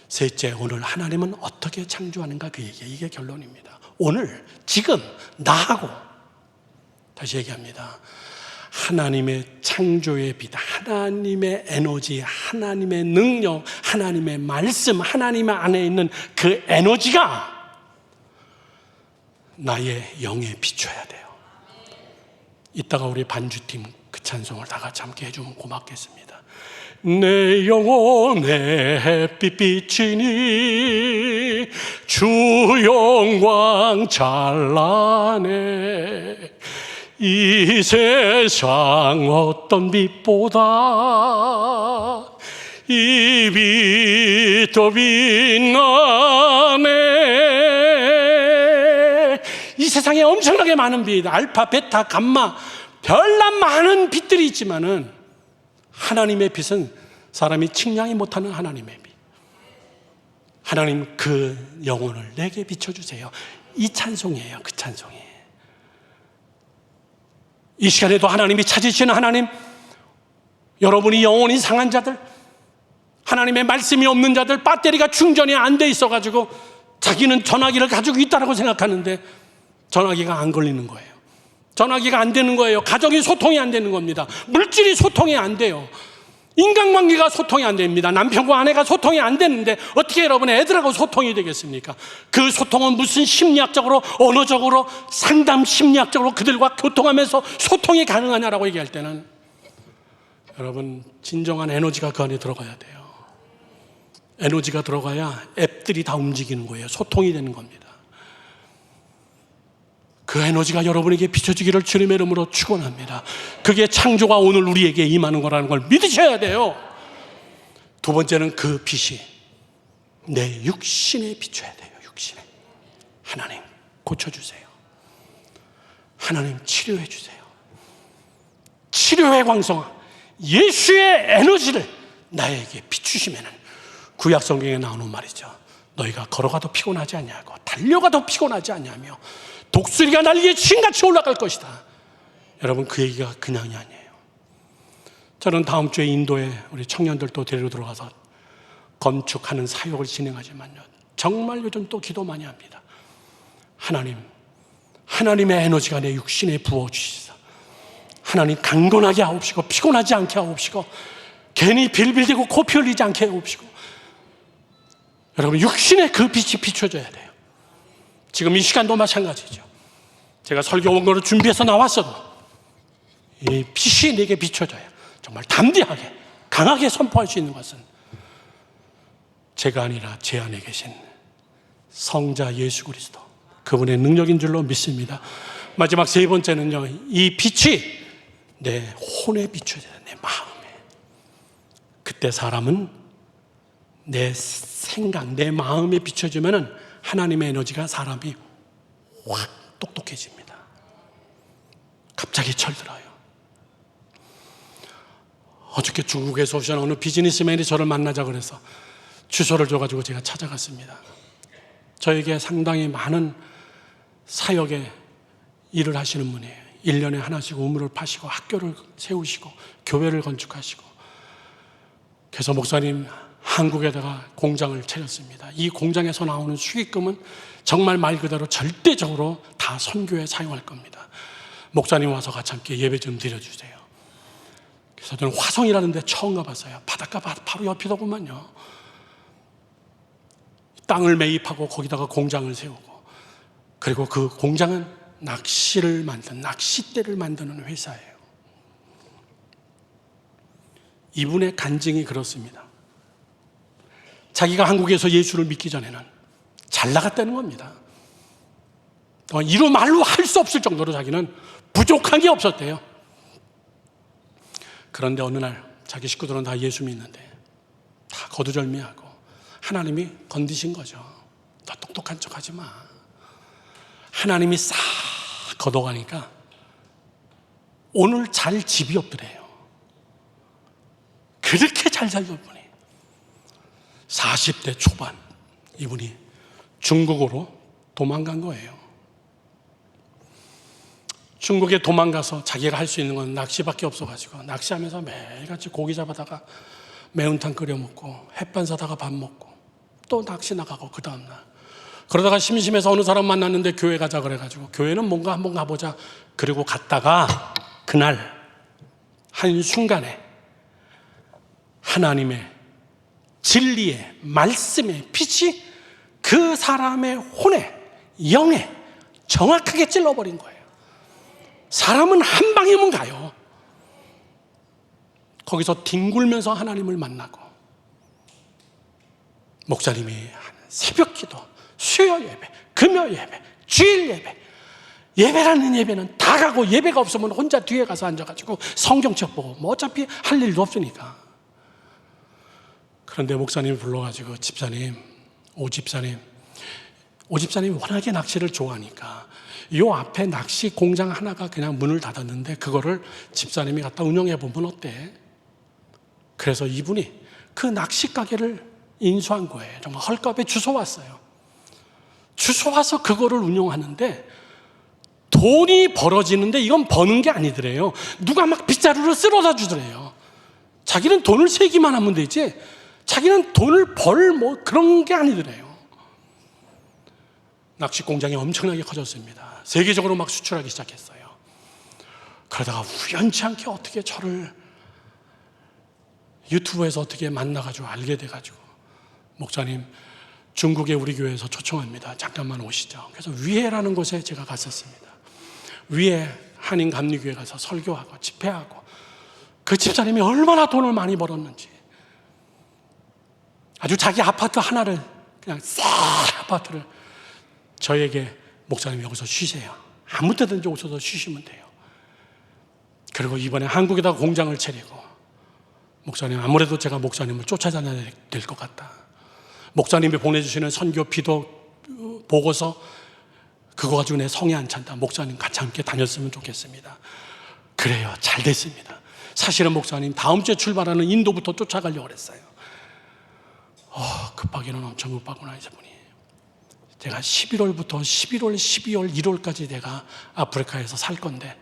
Speaker 1: 셋째, 오늘 하나님은 어떻게 창조하는가 그 얘기예요. 이게 결론입니다. 오늘, 지금, 나하고 다시 얘기합니다. 하나님의 창조의 빛, 하나님의 에너지, 하나님의 능력, 하나님의 말씀, 하나님 안에 있는 그 에너지가 나의 영에 비춰야 돼요. 이따가 우리 반주팀 그 찬송을 다 같이 함께 해주면 고맙겠습니다. 내 영혼에 햇빛 비치니 주 영광 찬란해. 이 세상 어떤 빛보다 이 빛도 빛나네. 이 세상에 엄청나게 많은 빛, 알파, 베타, 감마, 별난 많은 빛들이 있지만은 하나님의 빛은 사람이 측량이 못하는 하나님의 빛. 하나님, 그 영혼을 내게 비춰주세요. 이 찬송이에요. 그 찬송이. 이 시간에도 하나님이 찾으시는 하나님, 여러분이 영혼이 상한 자들, 하나님의 말씀이 없는 자들, 배터리가 충전이 안 돼 있어가지고 자기는 전화기를 가지고 있다고 생각하는데 전화기가 안 걸리는 거예요. 전화기가 안 되는 거예요. 가정이 소통이 안 되는 겁니다. 물질이 소통이 안 돼요. 인간관계가 소통이 안 됩니다. 남편과 아내가 소통이 안 되는데 어떻게 여러분의 애들하고 소통이 되겠습니까? 그 소통은 무슨 심리학적으로, 언어적으로, 상담 심리학적으로 그들과 교통하면서 소통이 가능하냐라고 얘기할 때는 여러분, 진정한 에너지가 그 안에 들어가야 돼요. 에너지가 들어가야 앱들이 다 움직이는 거예요. 소통이 되는 겁니다. 그 에너지가 여러분에게 비춰지기를 주님의 이름으로 축원합니다. 그게 창조가 오늘 우리에게 임하는 거라는 걸 믿으셔야 돼요. 두 번째는 그 빛이 내 육신에 비춰야 돼요. 육신에. 하나님 고쳐주세요. 하나님 치료해 주세요. 치료의 광성아, 예수의 에너지를 나에게 비추시면은, 구약 성경에 나오는 말이죠. 너희가 걸어가도 피곤하지 않냐고, 달려가도 피곤하지 않냐며 독수리가 날개에 친같이 올라갈 것이다. 여러분, 그 얘기가 그냥이 아니에요. 저는 다음 주에 인도에 우리 청년들도 데리러 들어가서 건축하는 사역을 진행하지만요, 정말 요즘 또 기도 많이 합니다. 하나님, 하나님의 에너지가 내 육신에 부어주시사 하나님 강건하게 하옵시고 피곤하지 않게 하옵시고 괜히 빌빌대고 코피 흘리지 않게 해옵시고, 여러분 육신의 그 빛이 비춰져야 돼요. 지금 이 시간도 마찬가지죠. 제가 설교 원고를 준비해서 나왔어도 이 빛이 내게 비춰져야 정말 담대하게 강하게 선포할 수 있는 것은 제가 아니라 제 안에 계신 성자 예수 그리스도, 그분의 능력인 줄로 믿습니다. 마지막 세 번째는요, 이 빛이 내 혼에 비춰져야 돼, 내 마음에. 그때 사람은 내 생각, 내 마음에 비춰지면은 하나님의 에너지가 사람이 확 똑똑해집니다. 갑자기 철들어요. 어저께 중국에서 오신 어느 비즈니스맨이 저를 만나자 그래서 주소를 줘가지고 제가 찾아갔습니다. 저에게 상당히 많은 사역의 일을 하시는 분이에요. 1년에 하나씩 우물을 파시고 학교를 세우시고 교회를 건축하시고, 그래서 목사님 한국에다가 공장을 차렸습니다. 이 공장에서 나오는 수익금은 정말 말 그대로 절대적으로 다 선교에 사용할 겁니다. 목사님 와서 같이 함께 예배 좀 드려주세요. 그래서 저는 화성이라는 데 처음 가봤어요. 바닷가 바로 옆이더구만요. 땅을 매입하고 거기다가 공장을 세우고, 그리고 그 공장은 낚시를 만든, 낚싯대를 만드는 회사예요. 이분의 간증이 그렇습니다. 자기가 한국에서 예수를 믿기 전에는 잘 나갔다는 겁니다. 이루 말로 할 수 없을 정도로 자기는 부족한 게 없었대요. 그런데 어느 날 자기 식구들은 다 예수 믿는데 다 거두절미하고 하나님이 건드신 거죠. 너 똑똑한 척 하지 마. 하나님이 싹 걷어가니까 오늘 잘 집이 없더래요. 그렇게 잘 살던 분이 40대 초반, 이분이 중국으로 도망간 거예요. 중국에 도망가서 자기가 할 수 있는 건 낚시밖에 없어가지고 낚시하면서 매일같이 고기 잡아다가 매운탕 끓여 먹고 햇반 사다가 밥 먹고 또 낚시 나가고, 그 다음날 그러다가 심심해서 어느 사람 만났는데 교회 가자 그래가지고 교회는 뭔가 한번 가보자. 그리고 갔다가 그날 한순간에 하나님의 진리의 말씀의 빛이 그 사람의 혼에, 영에 정확하게 찔러버린 거예요. 사람은 한 방이면 가요. 거기서 뒹굴면서 하나님을 만나고, 목사님이 새벽 기도, 수요 예배, 금요 예배, 주일 예배, 예배라는 예배는 다 가고, 예배가 없으면 혼자 뒤에 가서 앉아가지고 성경책 보고, 뭐 어차피 할 일도 없으니까. 그런데 목사님이 불러가지고 오집사님 워낙에 낚시를 좋아하니까 요 앞에 낚시 공장 하나가 그냥 문을 닫았는데 그거를 집사님이 갖다 운영해 보면 어때? 그래서 이분이 그 낚시 가게를 인수한 거예요. 정말 헐값에 주워왔어요. 주워와서 그거를 운영하는데 돈이 벌어지는데 이건 버는 게 아니더래요. 누가 막 빗자루를 쓸어다 주더래요. 자기는 돈을 세기만 하면 되지 자기는 돈을 뭐 그런 게 아니더래요. 낚시 공장이 엄청나게 커졌습니다. 세계적으로 막 수출하기 시작했어요. 그러다가 우연치 않게 어떻게 저를 유튜브에서 어떻게 만나가지고 알게 돼가지고, 목사님 중국에 우리 교회에서 초청합니다. 잠깐만 오시죠. 그래서 위에라는 곳에 제가 갔었습니다. 위에 한인 감리교회 가서 설교하고 집회하고, 그 집사님이 얼마나 돈을 많이 벌었는지, 아주 자기 아파트 하나를 그냥 싹 아파트를 저에게, 목사님 여기서 쉬세요. 아무 때든지 오셔서 쉬시면 돼요. 그리고 이번에 한국에다가 공장을 차리고, 목사님 아무래도 제가 목사님을 쫓아다녀야 될 것 같다. 목사님이 보내주시는 선교비도 보고서 그거 가지고 내 성에 안 찬다. 목사님 같이 함께 다녔으면 좋겠습니다. 그래요. 잘 됐습니다. 사실은 목사님 다음 주에 출발하는 인도부터 쫓아가려고 그랬어요. 급하기는 엄청 급하구나 이분이. 제가 11월부터 11월, 12월, 1월까지 내가 아프리카에서 살 건데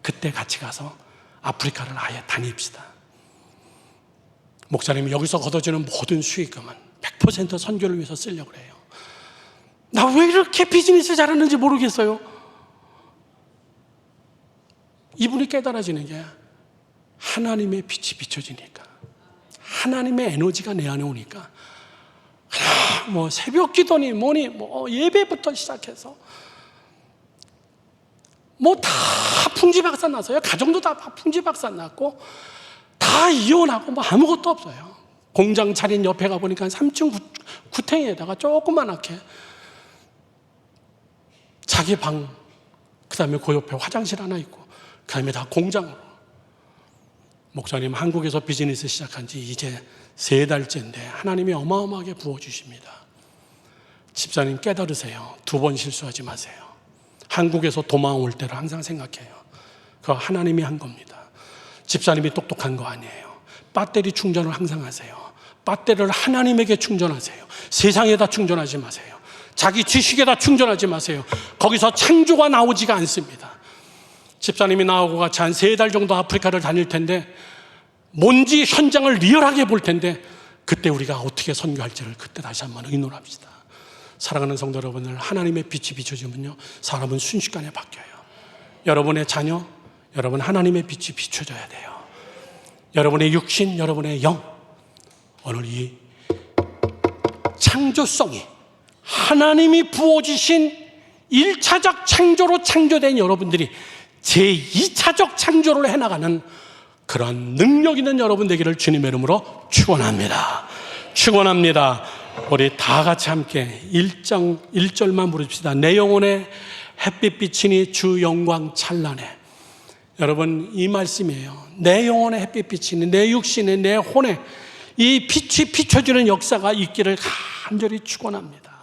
Speaker 1: 그때 같이 가서 아프리카를 아예 다닙시다. 목사님이 여기서 걷어지는 모든 수익금은 100% 선교를 위해서 쓰려고 그래요. 나 왜 이렇게 비즈니스 잘하는지 모르겠어요. 이분이 깨달아지는 게 하나님의 빛이 비춰지니까 하나님의 에너지가 내 안에 오니까 뭐 새벽 기도니 뭐니 뭐 예배부터 시작해서 뭐 다 풍지박산 나서요. 가정도 다 풍지박산 났고 다 이혼하고 뭐 아무것도 없어요. 공장 차린 옆에 가보니까 3층 구탱이에다가 조그만하게 자기 방, 그 다음에 그 옆에 화장실 하나 있고, 그 다음에 다 공장으로. 목사님, 한국에서 비즈니스 시작한 지 이제 3달째인데 하나님이 어마어마하게 부어주십니다. 집사님 깨달으세요. 2번 실수하지 마세요. 한국에서 도망 올 때를 항상 생각해요. 그거 하나님이 한 겁니다. 집사님이 똑똑한 거 아니에요. 배터리 충전을 항상 하세요. 배터리를 하나님에게 충전하세요. 세상에다 충전하지 마세요. 자기 지식에다 충전하지 마세요. 거기서 창조가 나오지가 않습니다. 집사님이 나하고 같이 한 3달 정도 아프리카를 다닐 텐데 뭔지 현장을 리얼하게 볼 텐데 그때 우리가 어떻게 선교할지를 그때 다시 한번 의논합시다. 사랑하는 성도 여러분들, 하나님의 빛이 비춰지면요 사람은 순식간에 바뀌어요. 여러분의 자녀, 여러분 하나님의 빛이 비춰져야 돼요. 여러분의 육신, 여러분의 영, 오늘 이 창조성이 하나님이 부어주신 1차적 창조로 창조된 여러분들이 제2차적 창조를 해나가는 그런 능력 있는 여러분 되기를 주님의 이름으로 축원합니다. 축원합니다. 우리 다 같이 함께 1절만 부릅시다. 내 영혼에 햇빛 비치니 주 영광 찬란해. 여러분, 이 말씀이에요. 내 영혼에 햇빛 비치니 내 육신에 내 혼에 이 빛이 비춰지는 역사가 있기를 간절히 축원합니다.